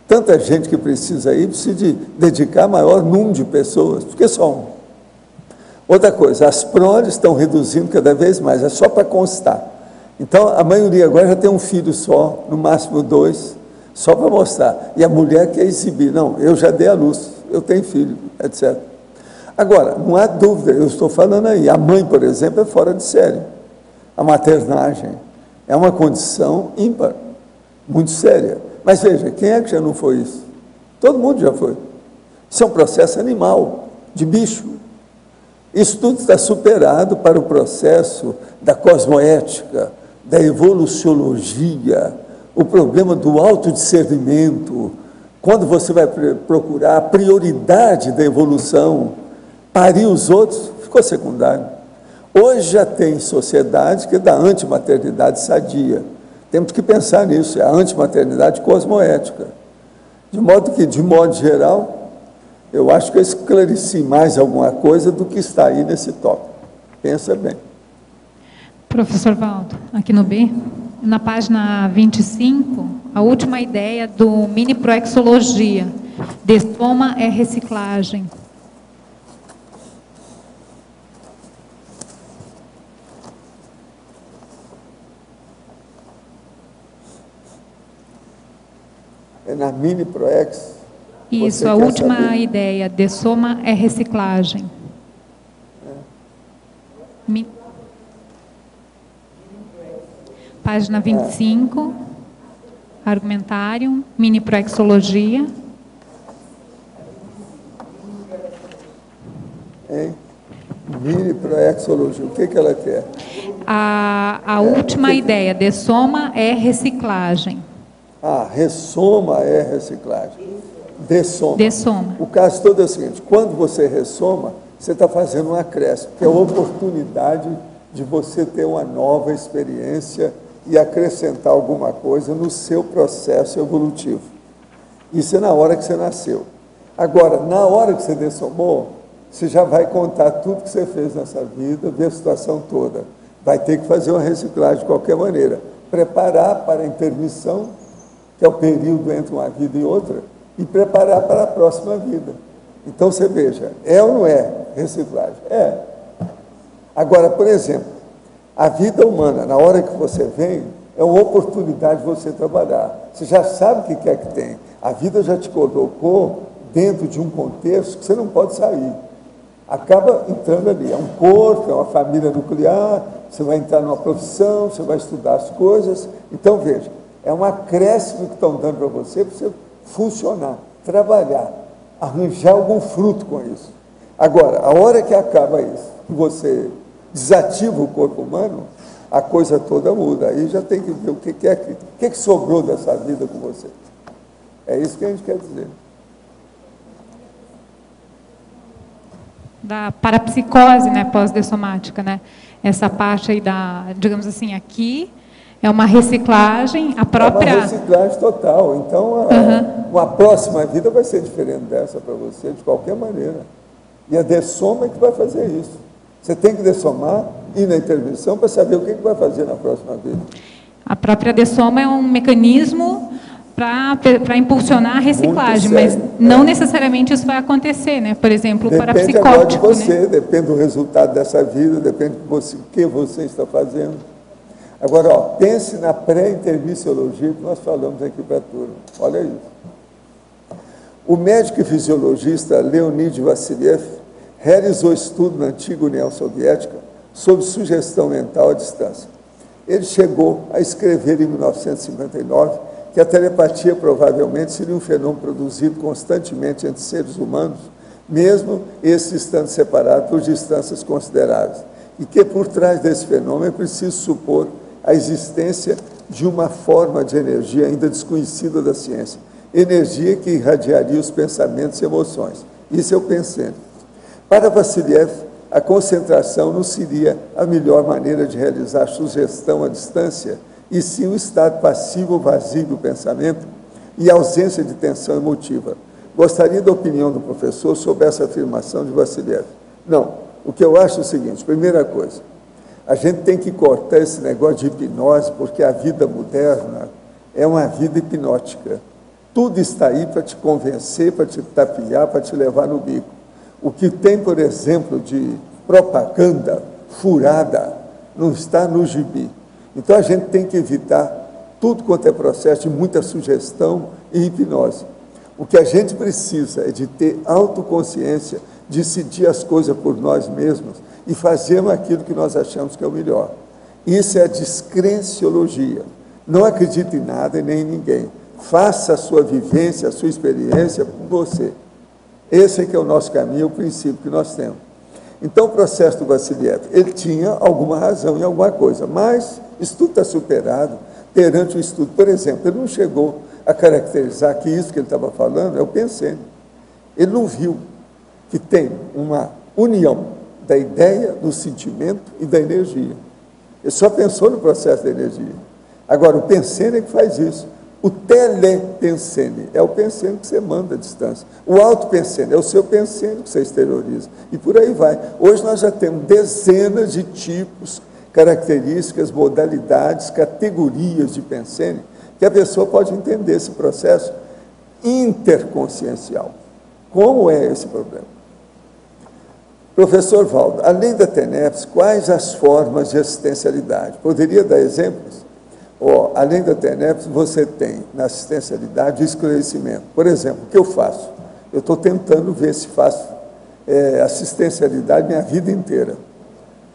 Tanta gente que precisa aí, precisa de dedicar a maior número de pessoas, porque só um. Outra coisa, as proles estão reduzindo cada vez mais, é só para constar. Então, a maioria agora já tem um filho só, no máximo 2, Só para mostrar. E a mulher quer exibir. Não, eu já dei à luz, eu tenho filho, etc. Agora, não há dúvida, eu estou falando aí, a mãe, por exemplo, é fora de série. A maternagem é uma condição ímpar, muito séria. Mas veja, quem é que já não foi isso? Todo mundo já foi. Isso é um processo animal, de bicho. Isso tudo está superado para o processo da cosmoética, da evoluciologia, o problema do autodiscernimento. Quando você vai procurar a prioridade da evolução, parir os outros, ficou secundário. Hoje já tem sociedade que é da antimaternidade sadia. Temos que pensar nisso, é a antimaternidade cosmoética. De modo que, de modo geral, eu acho que eu esclareci mais alguma coisa do que está aí nesse tópico. Pensa bem. Professor Valdo, aqui no B, na página 25, a última ideia do mini proexologia. Destoma é reciclagem. É na mini proex? Isso, a última ideia, dessoma é reciclagem. Página 25, argumentário, mini proexologia. Mini proexologia, o que ela quer? A última ideia, dessoma é reciclagem. Ressoma é reciclagem. Dessoma. Dessoma. O caso todo é o seguinte, quando você ressoma, você está fazendo um acréscimo, que é a oportunidade de você ter uma nova experiência e acrescentar alguma coisa no seu processo evolutivo. Isso é na hora que você nasceu. Agora, na hora que você dessomou, você já vai contar tudo que você fez nessa vida, ver a situação toda. Vai ter que fazer uma reciclagem de qualquer maneira. Preparar para a intermissão, que é o período entre uma vida e outra, e preparar para a próxima vida. Então, você veja, é ou não é reciclagem? É. Agora, por exemplo, a vida humana, na hora que você vem, é uma oportunidade de você trabalhar. Você já sabe o que é que tem. A vida já te colocou dentro de um contexto que você não pode sair. Acaba entrando ali. É um corpo, é uma família nuclear, você vai entrar numa profissão, você vai estudar as coisas. Então, veja, é um acréscimo que estão dando para você funcionar, trabalhar, arranjar algum fruto com isso. Agora, a hora que acaba isso, que você desativa o corpo humano, a coisa toda muda. Aí já tem que ver o que sobrou dessa vida com você. É isso que a gente quer dizer. Da parapsicose, né, pós-dessomática, né? Essa parte aí da, digamos assim, aqui é uma reciclagem, a própria... É uma reciclagem total. Então, uma próxima vida vai ser diferente dessa para você, de qualquer maneira. E a dessoma é que vai fazer isso. Você tem que dessomar, ir na intervenção para saber o que vai fazer na próxima vida. A própria dessoma é um mecanismo para impulsionar a reciclagem, mas não necessariamente isso vai acontecer, né? Por exemplo, o parapsicótico. Depende agora de você, né? Depende do resultado dessa vida, depende do que você está fazendo. Agora, pense na pré-intermissiologia que nós falamos aqui para a turma. Olha isso. O médico e fisiologista Leonid Vassiliev realizou estudo na antiga União Soviética sobre sugestão mental à distância. Ele chegou a escrever em 1959 que a telepatia provavelmente seria um fenômeno produzido constantemente entre seres humanos, mesmo esses estando separados por distâncias consideráveis, e que por trás desse fenômeno é preciso supor a existência de uma forma de energia ainda desconhecida da ciência, energia que irradiaria os pensamentos e emoções. Isso é o pensante. Para Vassiliev, a concentração não seria a melhor maneira de realizar sugestão à distância, e sim o estado passivo vazio do pensamento e a ausência de tensão emotiva. Gostaria da opinião do professor sobre essa afirmação de Vassiliev. Não, o que eu acho é o seguinte, primeira coisa, a gente tem que cortar esse negócio de hipnose, porque a vida moderna é uma vida hipnótica. Tudo está aí para te convencer, para te tapear, para te levar no bico. O que tem, por exemplo, de propaganda furada, não está no gibi. Então, a gente tem que evitar tudo quanto é processo de muita sugestão e hipnose. O que a gente precisa é de ter autoconsciência, decidir as coisas por nós mesmos e fazermos aquilo que nós achamos que é o melhor. Isso é a descrenciologia. Não acredite em nada e nem em ninguém. Faça a sua vivência, a sua experiência com você. Esse é que é o nosso caminho, o princípio que nós temos. Então, o processo do Vassiliev, ele tinha alguma razão em alguma coisa, mas isso tudo está superado perante o estudo. Por exemplo, ele não chegou a caracterizar que isso que ele estava falando é o pensene. Ele não viu que tem uma união da ideia, do sentimento e da energia. Ele só pensou no processo da energia. Agora, o pensene é que faz isso. O telepensene é o pensene que você manda à distância. O autopensene é o seu pensene que você exterioriza. E por aí vai. Hoje nós já temos dezenas de tipos, características, modalidades, categorias de pensene, que a pessoa pode entender esse processo interconsciencial. Como é esse problema? Professor Valdo, além da TENEPS, quais as formas de assistencialidade? Poderia dar exemplos? Além da TENEPS, você tem na assistencialidade o esclarecimento. Por exemplo, o que eu faço? Eu estou tentando ver se faço assistencialidade minha vida inteira.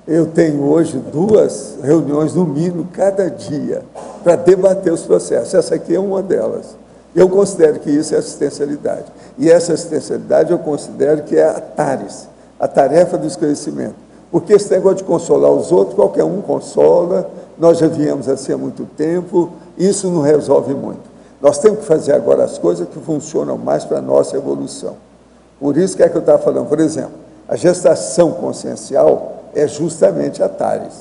Eu tenho hoje 2 reuniões, no mínimo, cada dia, para debater os processos. Essa aqui é uma delas. Eu considero que isso é assistencialidade. E essa assistencialidade eu considero que é a TARES, a tarefa do esclarecimento. Porque esse negócio de consolar os outros, qualquer um consola, nós já viemos assim há muito tempo, isso não resolve muito. Nós temos que fazer agora as coisas que funcionam mais para a nossa evolução. Por isso que é que eu estava falando, por exemplo, a gestação consciencial é justamente a TARES.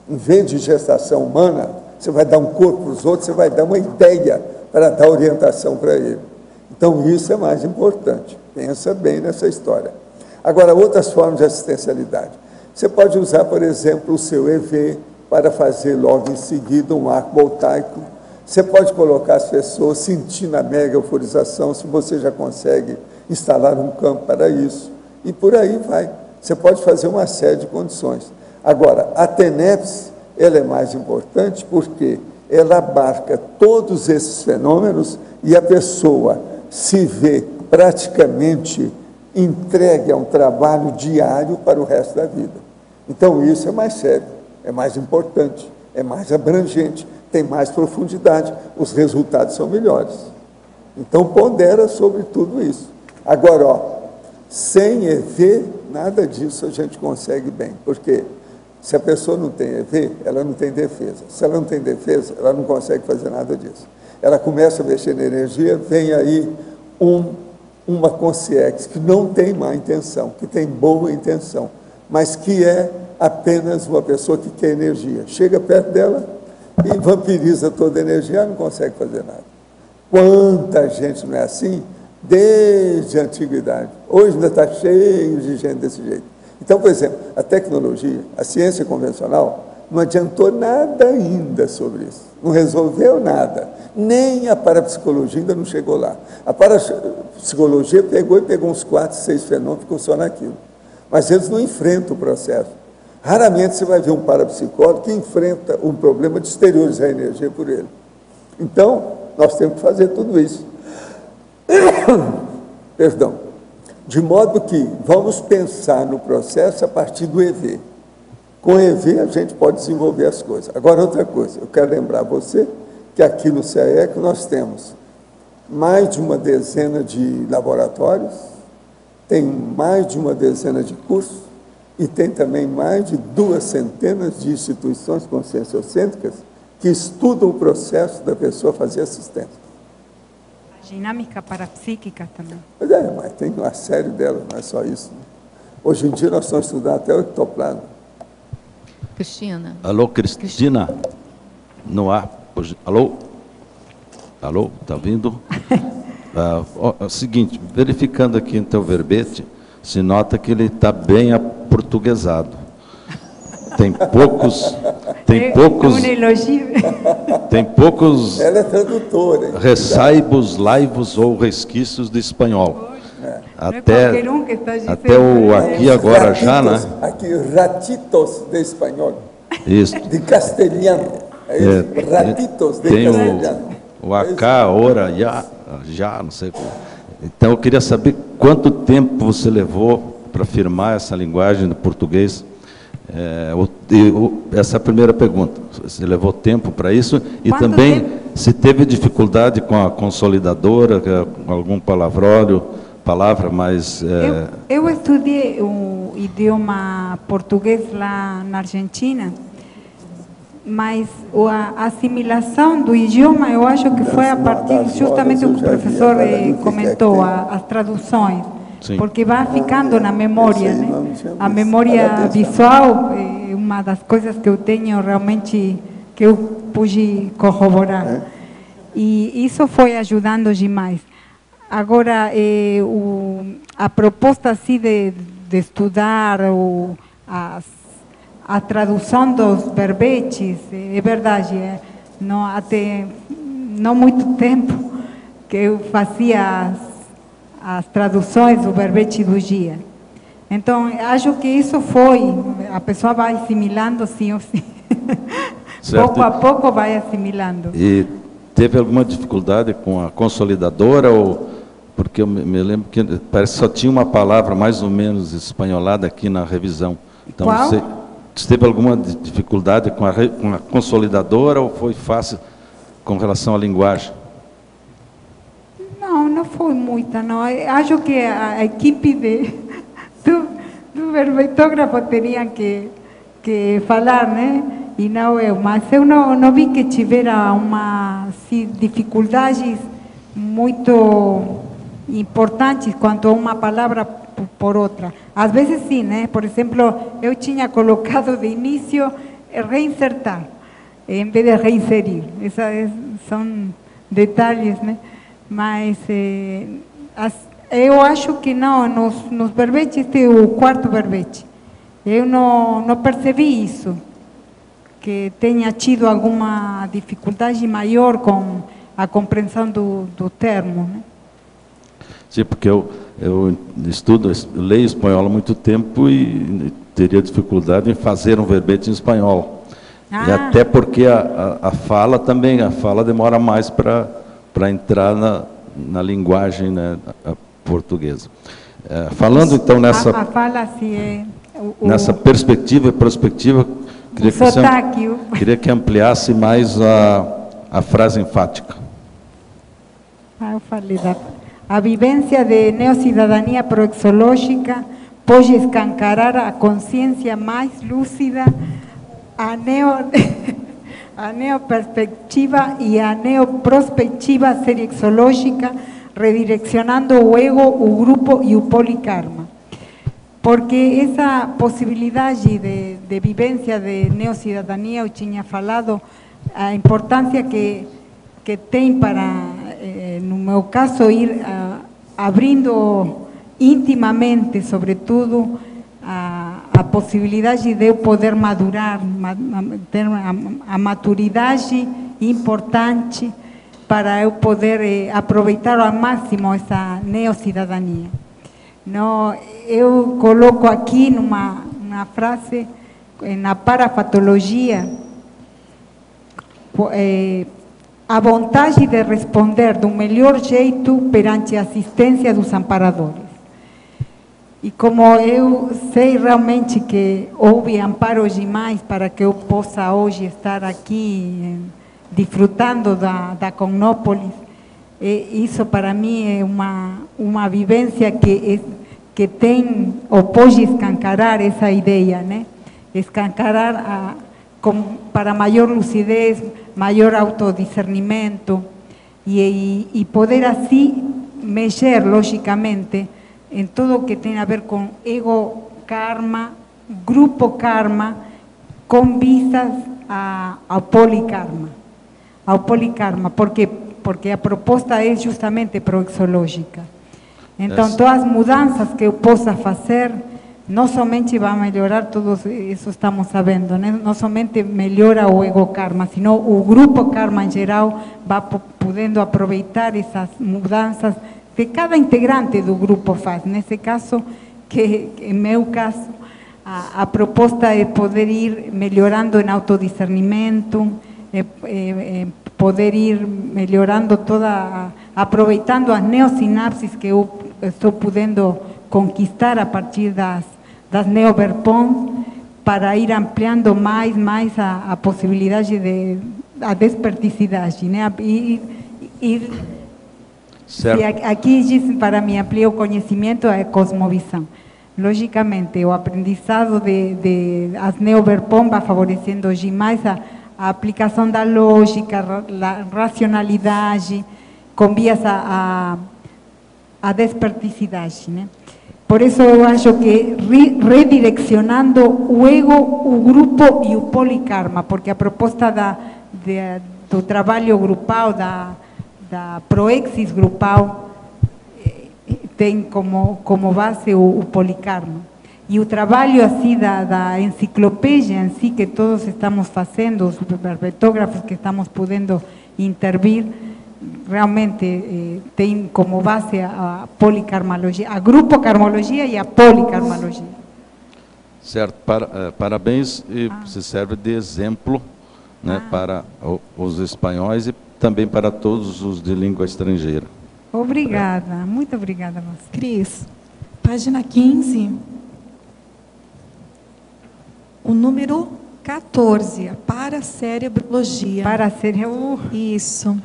Em vez de gestação humana, você vai dar um corpo para os outros, você vai dar uma ideia para dar orientação para ele. Então, isso é mais importante. Pensa bem nessa história. Agora, outras formas de assistencialidade. Você pode usar, por exemplo, o seu EV para fazer logo em seguida um arco voltaico. Você pode colocar as pessoas sentindo a mega euforização, se você já consegue instalar um campo para isso. E por aí vai. Você pode fazer uma série de condições. Agora, a TENEPS, ela é mais importante porque ela abarca todos esses fenômenos e a pessoa se vê praticamente entregue a um trabalho diário para o resto da vida. Então, isso é mais sério, é mais importante, é mais abrangente, tem mais profundidade, os resultados são melhores. Então, pondera sobre tudo isso. Agora, sem EV, nada disso a gente consegue bem, porque se a pessoa não tem EV, ela não tem defesa. Se ela não tem defesa, ela não consegue fazer nada disso. Ela começa a mexer na energia, vem aí uma consciência que não tem má intenção, que tem boa intenção, mas que é apenas uma pessoa que quer energia. Chega perto dela e vampiriza toda a energia, ela não consegue fazer nada. Quanta gente não é assim? Desde a antiguidade. Hoje ainda está cheio de gente desse jeito. Então, por exemplo, a tecnologia, a ciência convencional, não adiantou nada ainda sobre isso. Não resolveu nada. Nem a parapsicologia ainda não chegou lá. A parapsicologia pegou uns 4, 6 fenômenos que ficou só naquilo. Mas eles não enfrentam o processo. Raramente você vai ver um parapsicólogo que enfrenta um problema de exteriorizar a energia por ele. Então, nós temos que fazer tudo isso. Perdão. De modo que vamos pensar no processo a partir do EV. Com EV a gente pode desenvolver as coisas. Agora, outra coisa, eu quero lembrar você que aqui no CAEC nós temos mais de uma dezena de laboratórios, tem mais de uma dezena de cursos e tem também mais de 200 de instituições conscienciocêntricas que estudam o processo da pessoa fazer assistência. Dinâmica parapsíquica também. Mas mas tem uma série delas, não é só isso. Hoje em dia nós estamos estudando até o ectoplasma. Cristina. Alô, Cristina? No ar. Alô? Alô? Está ouvindo? Seguinte, verificando aqui em teu verbete, se nota que ele está bem aportuguesado. Tem poucos... Tem poucos ela é tradutora, hein? Ressaibos, laivos ou resquícios de espanhol. Até o aqui agora ratitos, já, né? Aqui, ratitos de espanhol. Isso. De castelhano. Ratitos de tem castelhano. o acá, ora, já, não sei como. Então, eu queria saber quanto tempo você levou para firmar essa linguagem do português. Essa é a primeira pergunta. Você levou tempo para isso? E Quanto também, tempo? se teve dificuldade com a consolidadora, com algum palavra mais... Eu estudei o idioma português lá na Argentina, mas a assimilação do idioma, eu acho que foi a partir justamente do que o professor comentou, as traduções. Sim. Porque vai ficando na memória, né? A memória visual é uma das coisas que eu tenho realmente, que eu pude corroborar. E isso foi ajudando demais. Agora, a proposta assim de estudar a tradução dos verbetes, é verdade, até não muito tempo que eu fazia as traduções do verbete do dia. Então, acho que isso a pessoa vai assimilando sim ou sim. Certo. Pouco a pouco vai assimilando. E teve alguma dificuldade com a consolidadora? Porque eu me lembro que parece que só tinha uma palavra mais ou menos espanholada aqui na revisão. Então, qual? Você teve alguma dificuldade com a consolidadora ou foi fácil com relação à linguagem? Não foi muita, não. Acho que a equipe do verbetógrafo teria que falar, né? E não eu. Mas eu não vi que tivesse dificuldades muito importantes quanto a uma palavra por outra. Às vezes sim, né? Por exemplo, eu tinha colocado de início reinsertar, em vez de reinserir. São detalhes, né? Mas eu acho que não, nos verbetes, este é o quarto verbete. Eu não percebi isso, que tenha tido alguma dificuldade maior com a compreensão do termo, né? Sim, porque eu leio espanhol há muito tempo e teria dificuldade em fazer um verbete em espanhol. E até porque a fala demora mais para entrar na linguagem, né, portuguesa. Falando então nessa perspectiva e prospectiva, queria que ampliasse mais a frase enfática. Eu falei a vivência de neocidadania proexológica pode escancarar a consciência mais lúcida, a neoperspectiva e a neoprospectiva seriexológica, redireccionando o ego, o grupo e o polikarma. Porque essa possibilidade de vivência de neocidadania, eu tinha falado, a importância que tem para, no meu caso, ir abrindo intimamente, sobretudo, a possibilidade de eu poder madurar, ter a maturidade importante para eu poder aproveitar ao máximo essa neocidadania. Eu coloco aqui numa frase, na parafatologia, a vontade de responder do melhor jeito perante a assistência dos amparadores. E como eu sei realmente que houve amparo demais para que eu possa hoje estar aqui desfrutando da Cosmópolis, isso para mim é uma vivência que tem, ou pode escancarar essa ideia, né? Escancarar para maior lucidez, maior autodiscernimento e poder assim mexer, logicamente, em tudo o que tem a ver com ego karma, grupo karma, com vistas ao polikarma. Ao polikarma, porque a proposta é justamente proexológica. Então, todas as mudanças que eu possa fazer, não somente vai melhorar, tudo isso estamos sabendo, né? Não somente melhora o ego karma, sino o grupo karma em geral vai podendo aproveitar essas mudanças que cada integrante do grupo faz. Nesse caso, que em meu caso, a proposta é poder ir melhorando em autodiscernimento, poder ir melhorando aproveitando as neosinapses que eu estou podendo conquistar a partir das neoverpons, para ir ampliando mais a possibilidade a desperticidade, né? Aqui diz, para mim, ampliar o conhecimento, a cosmovisão. Logicamente, o aprendizado as neoverpons vai favorecendo hoje mais a aplicação da lógica, a racionalidade, com vias a desperticidade, né? Por isso eu acho que redirecionando o ego, o grupo e o polikarma, porque a proposta do trabalho grupal, da proexis grupal, tem como base o polikarma. E o trabalho assim da enciclopédia em si, que todos estamos fazendo, os herpetógrafos que estamos podendo intervir, realmente tem como base a polikarmologia, a grupo-karmologia e a polikarmologia. Certo, parabéns, e se serve de exemplo, né, para os espanhóis e também para todos os de língua estrangeira. Obrigada, muito obrigada a você. Cris, página 15, o número 14, a paracerebrologia. Isso.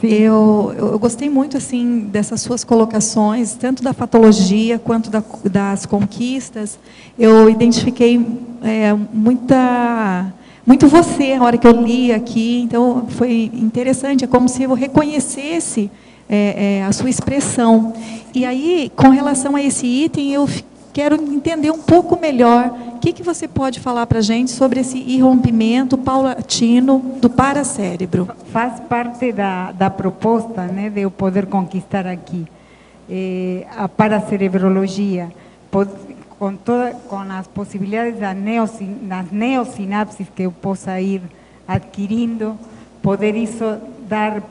Eu gostei muito assim dessas suas colocações, tanto da patologia quanto das conquistas. Eu identifiquei muito você a hora que eu li aqui, então foi interessante, é como se eu reconhecesse a sua expressão. E aí, com relação a esse item, eu quero entender um pouco melhor o que você pode falar para a gente sobre esse irrompimento paulatino do paracérebro. Faz parte da proposta, né, de eu poder conquistar aqui a paracerebrologia, com as possibilidades das neosinapses que eu possa ir adquirindo, poder isso dar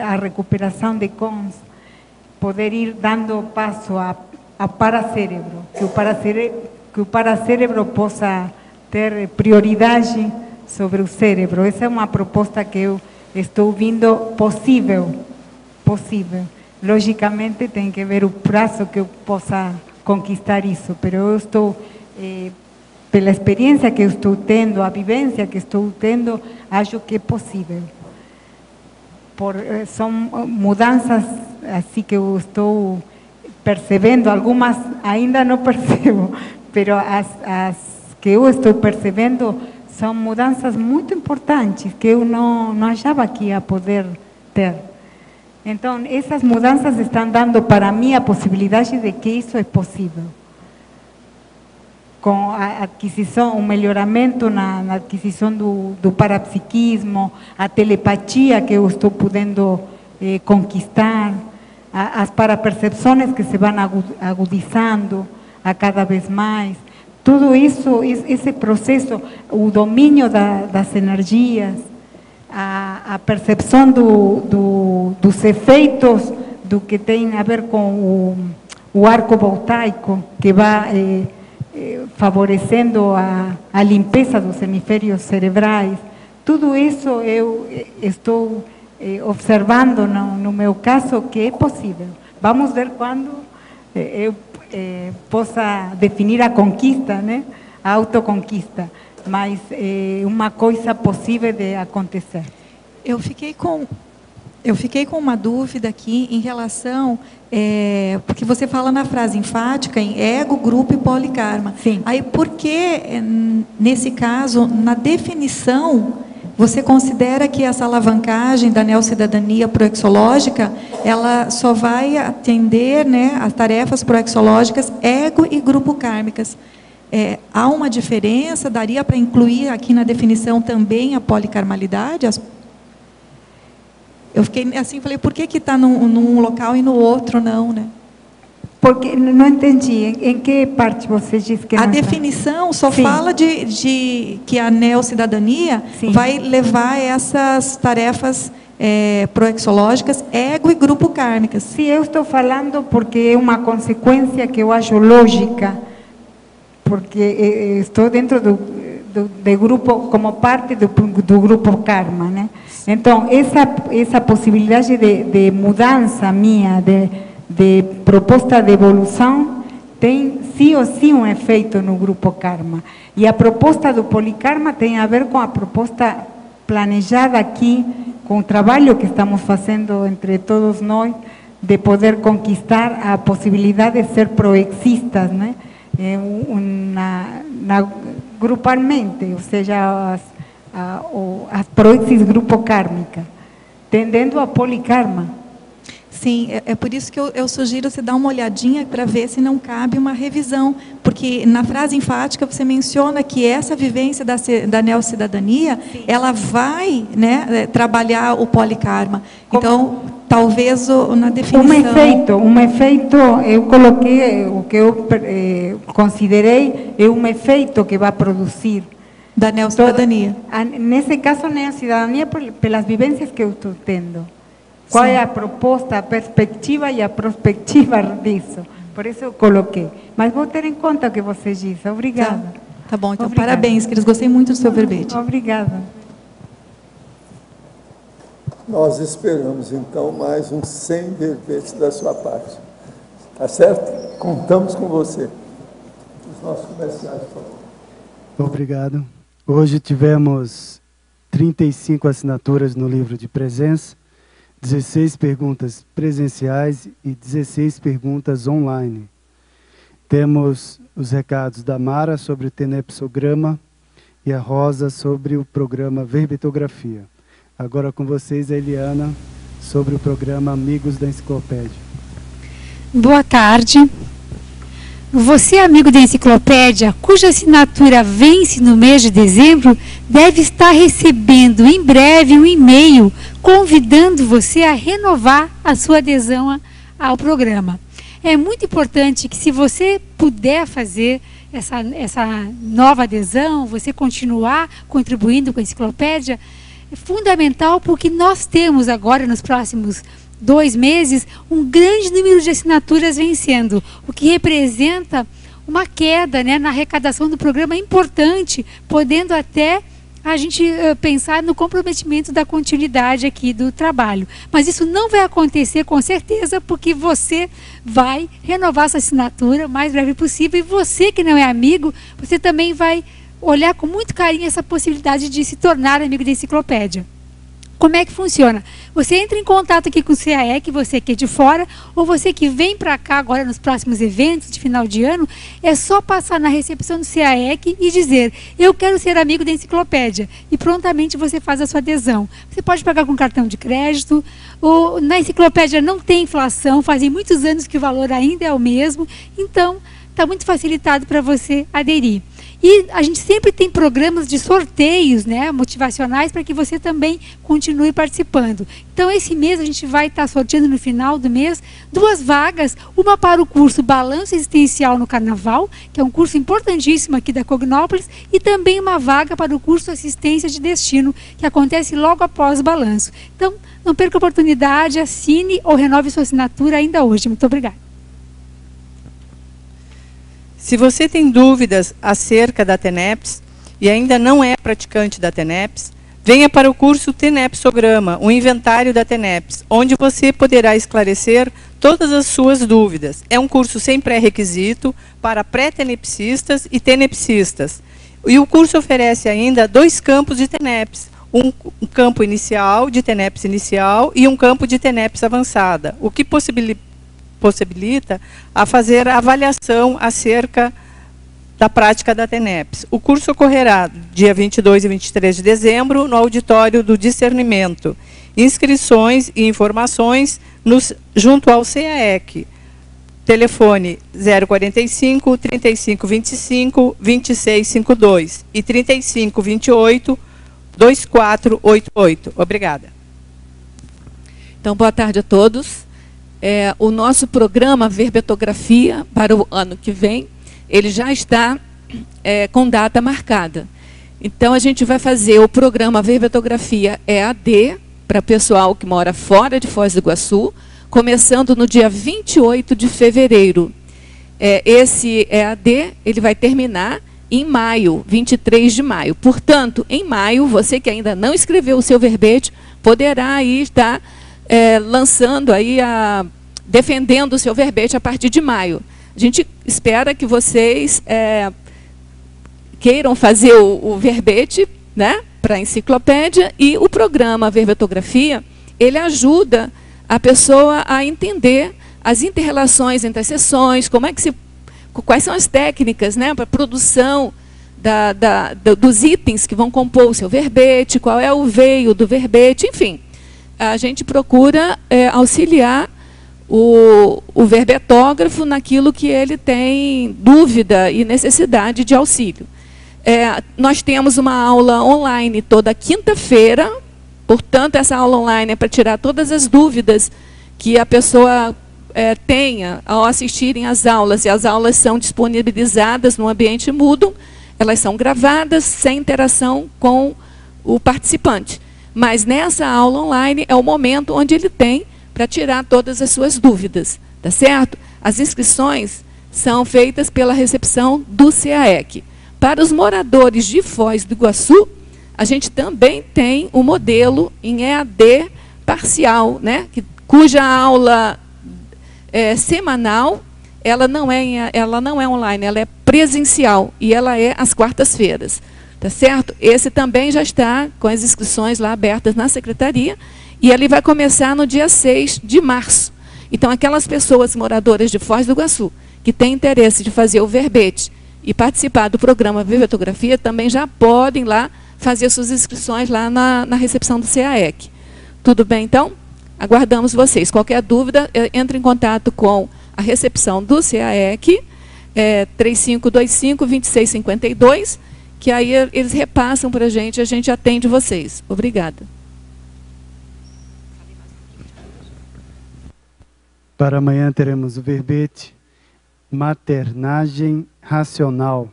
a recuperação de cons, poder ir dando passo a paracérebro, que o paracérebro possa ter prioridade sobre o cérebro. Essa é uma proposta que eu estou vendo possível. Logicamente tem que ver o prazo que eu possa conquistar isso, mas eu estou, pela experiência que eu estou tendo, a vivência que estou tendo, acho que é possível. São mudanças assim que eu estou percebendo, algumas ainda não percebo, mas as que eu estou percebendo são mudanças muito importantes que eu não achava que ia poder ter. Então, essas mudanças estão dando para mim a possibilidade de que isso é possível. Com a aquisição, o melhoramento na aquisição do parapsiquismo, a telepatia que eu estou podendo conquistar, as parapercepções que se vão agudizando a cada vez mais. Tudo isso, esse processo, o domínio das energias, a percepção dos efeitos do que tem a ver com o arco voltaico, que vai favorecendo a limpeza dos hemisférios cerebrais. Tudo isso eu estou observando no meu caso que é possível. Vamos ver quando eu possa definir a conquista, né? A autoconquista, mas é uma coisa possível de acontecer. Eu fiquei com uma dúvida aqui em relação, porque você fala na frase enfática em ego, grupo e polikarma. Sim. Aí, por que, nesse caso, na definição, você considera que essa alavancagem da neocidadania proexológica, ela só vai atender, né, as tarefas proexológicas ego e grupo kármicas? Há uma diferença? Daria para incluir aqui na definição também a polikarmalidade? Eu fiquei assim, falei, por que está num local e no outro não, né? Porque não entendi, em que parte você diz que a definição só fala de que a neocidadania vai levar essas tarefas proexológicas, ego e grupo kármicas. Sim, eu estou falando porque é uma consequência que eu acho lógica, porque estou dentro do grupo, como parte do grupo Karma, né? Então, essa possibilidade de mudança minha, de proposta de evolução, tem sim ou sim um efeito no grupo Karma. E a proposta do Polikarma tem a ver com a proposta planejada aqui, com o trabalho que estamos fazendo entre todos nós, de poder conquistar a possibilidade de ser proexistas, né? Grupalmente, ou seja, as proexis grupo kármica, tendendo a polikarma. Sim, é por isso que eu sugiro você dar uma olhadinha para ver se não cabe uma revisão, porque na frase enfática você menciona que essa vivência da neocidadania, ela vai, né, trabalhar o polikarma. Então, talvez na definição... Um efeito, eu coloquei, o que eu considerei, é um efeito que vai produzir. Da neocidadania. Nesse caso, a neocidadania, pelas vivências que eu estou tendo. Qual é a proposta, a perspectiva e a prospectiva disso? Por isso eu coloquei. Mas vou ter em conta o que você disse. Obrigada. Tá bom, então parabéns, queridos. Gostei muito do seu verbete. Obrigada. Nós esperamos, então, mais uns 100 verbetes da sua parte. Tá certo? Contamos com você. Os nossos comerciais, por favor. Obrigado. Hoje tivemos 35 assinaturas no livro de presença, 16 perguntas presenciais e 16 perguntas online. Temos os recados da Mara sobre o tenepsograma e a Rosa sobre o programa Verbetografia. Agora com vocês a Eliana sobre o programa Amigos da Enciclopédia. Boa tarde. Você, amigo da Enciclopédia, cuja assinatura vence no mês de dezembro, deve estar recebendo em breve um e-mail convidando você a renovar a sua adesão ao programa. É muito importante que, se você puder fazer essa nova adesão, você continuar contribuindo com a Enciclopédia, é fundamental, porque nós temos agora, nos próximos 2 meses, um grande número de assinaturas vencendo, o que representa uma queda, né, na arrecadação do programa importante, podendo até a gente pensar no comprometimento da continuidade aqui do trabalho. Mas isso não vai acontecer com certeza, porque você vai renovar essa assinatura o mais breve possível, e você que não é amigo, você também vai olhar com muito carinho essa possibilidade de se tornar amigo da Enciclopédia. Como é que funciona? Você entra em contato aqui com o CAEC, você que é de fora, ou você que vem para cá agora nos próximos eventos de final de ano, é só passar na recepção do CAEC e dizer: eu quero ser amigo da Enciclopédia, e prontamente você faz a sua adesão. Você pode pagar com cartão de crédito, ou na Enciclopédia não tem inflação, fazem muitos anos que o valor ainda é o mesmo, então está muito facilitado para você aderir. E a gente sempre tem programas de sorteios, né, motivacionais, para que você também continue participando. Então, esse mês a gente vai estar sorteando no final do mês 2 vagas, uma para o curso Balanço Existencial no Carnaval, que é um curso importantíssimo aqui da Cognópolis, e também uma vaga para o curso Assistência de Destino, que acontece logo após o balanço. Então, não perca a oportunidade, assine ou renove sua assinatura ainda hoje. Muito obrigada. Se você tem dúvidas acerca da TENEPS e ainda não é praticante da TENEPS, venha para o curso Tenepsograma, o inventário da TENEPS, onde você poderá esclarecer todas as suas dúvidas. É um curso sem pré-requisito para pré-tenepsistas e tenepsistas. E o curso oferece ainda 2 campos de TENEPS, um campo inicial, de TENEPS inicial, e um campo de TENEPS avançada, o que possibilita a fazer a avaliação acerca da prática da TENEPS. O curso ocorrerá dia 22 e 23 de dezembro no auditório do Discernimento. Inscrições e informações junto ao CAEC. Telefone 045 3525 2652 e 3528 2488. Obrigada. Então, boa tarde a todos. O nosso programa Verbetografia para o ano que vem, ele já está com data marcada. Então, a gente vai fazer o programa Verbetografia EAD para pessoal que mora fora de Foz do Iguaçu, começando no dia 28 de fevereiro. Esse EAD ele vai terminar em maio, 23 de maio. Portanto, em maio, você que ainda não escreveu o seu verbete, poderá aí estar lançando aí, defendendo o seu verbete a partir de maio. A gente espera que vocês queiram fazer o verbete, né, para a enciclopédia, e o programa Verbetografia, ele ajuda a pessoa a entender as inter-relações entre as sessões, quais são as técnicas, né, para a produção dos itens que vão compor o seu verbete, qual é o veio do verbete, enfim. A gente procura auxiliar o verbetógrafo naquilo que ele tem dúvida e necessidade de auxílio. Nós temos uma aula online toda quinta-feira, portanto, essa aula online é para tirar todas as dúvidas que a pessoa tenha ao assistirem às aulas, e as aulas são disponibilizadas no ambiente Moodle, elas são gravadas, sem interação com o participante. Mas nessa aula online é o momento onde ele tem para tirar todas as suas dúvidas, tá certo? As inscrições são feitas pela recepção do CAEC. Para os moradores de Foz do Iguaçu, a gente também tem um modelo em EAD parcial, né, cuja aula semanal, ela não é online, ela é presencial, e ela é às quartas-feiras, tá certo? Esse também já está com as inscrições lá abertas na secretaria, e ele vai começar no dia 6 de março. Então, aquelas pessoas moradoras de Foz do Iguaçu que têm interesse de fazer o verbete e participar do programa Verbetografia também já podem lá fazer suas inscrições lá na recepção do CAEC. Tudo bem, então? Aguardamos vocês. Qualquer dúvida, entre em contato com a recepção do CAEC, 3525-2652, que aí eles repassam para a gente atende vocês. Obrigada. Para amanhã teremos o verbete Maternagem Racional.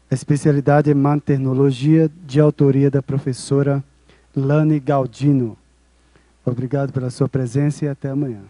A especialidade é maternologia, de autoria da professora Lani Galdino. Obrigado pela sua presença e até amanhã.